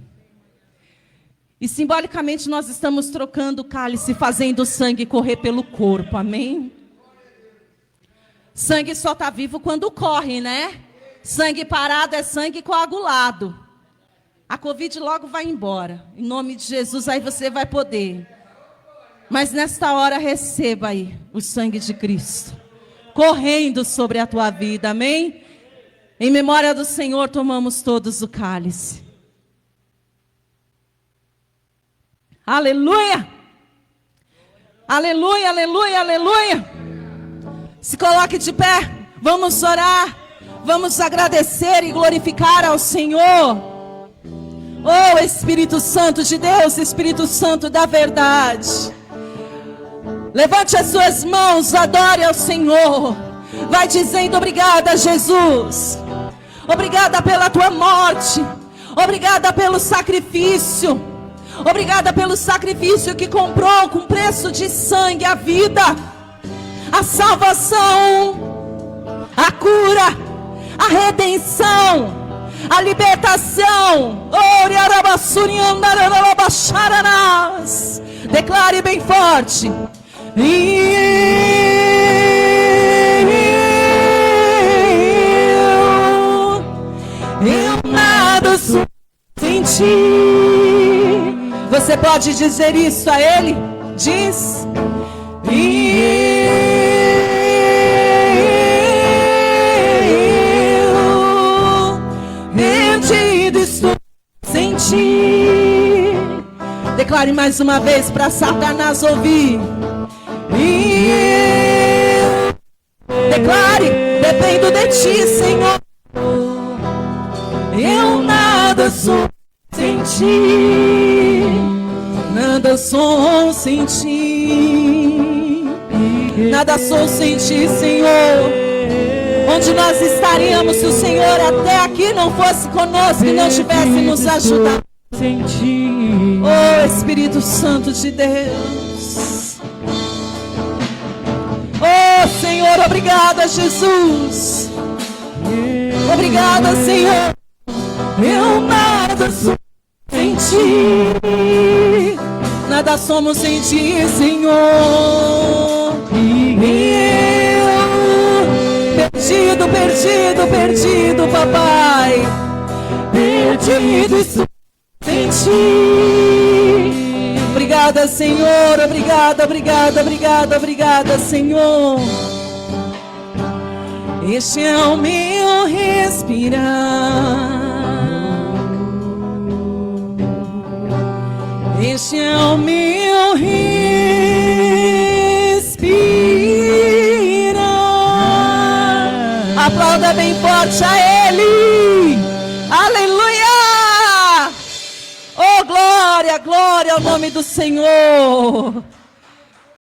E simbolicamente nós estamos trocando o cálice, fazendo o sangue correr pelo corpo, amém? Sangue só está vivo quando corre, né? Sangue parado é sangue coagulado. A Covid logo vai embora. Em nome de Jesus, aí você vai poder. Mas nesta hora receba aí o sangue de Cristo correndo sobre a tua vida, amém? Em memória do Senhor, tomamos todos o cálice. Aleluia! Aleluia, aleluia, aleluia! Se coloque de pé, vamos orar, vamos agradecer e glorificar ao Senhor. Oh, Espírito Santo de Deus, Espírito Santo da verdade. Levante as suas mãos, adore ao Senhor. Vai dizendo: obrigada, Jesus. Obrigada pela tua morte. Obrigada pelo sacrifício. Obrigada pelo sacrifício que comprou com preço de sangue a vida, a salvação, a cura, a redenção, a libertação. Declare bem forte: eu nada sou sem ti. Você pode dizer isso a Ele? Diz: perdido estou sem ti. Declare Declare mais uma vez para Satanás ouvir. Declare, dependo de ti, Senhor. Eu nada sou sem ti, nada sou sem ti, nada sou sem ti, Senhor. Onde nós estaríamos se o Senhor até aqui não fosse conosco e não tivesse nos ajudado? Oh, Espírito Santo de Deus. Oh, Senhor, obrigada, Jesus. Obrigada, Senhor. Eu nada sou sem ti, nada somos sem ti, Senhor. Eu perdido, papai. Perdido estou sem ti. Obrigada, Senhor. Obrigada, Senhor. Este é o meu respirar. Este é o meu respirar. Aplauda bem forte a Ele. Aleluia! Oh, glória ao nome do Senhor.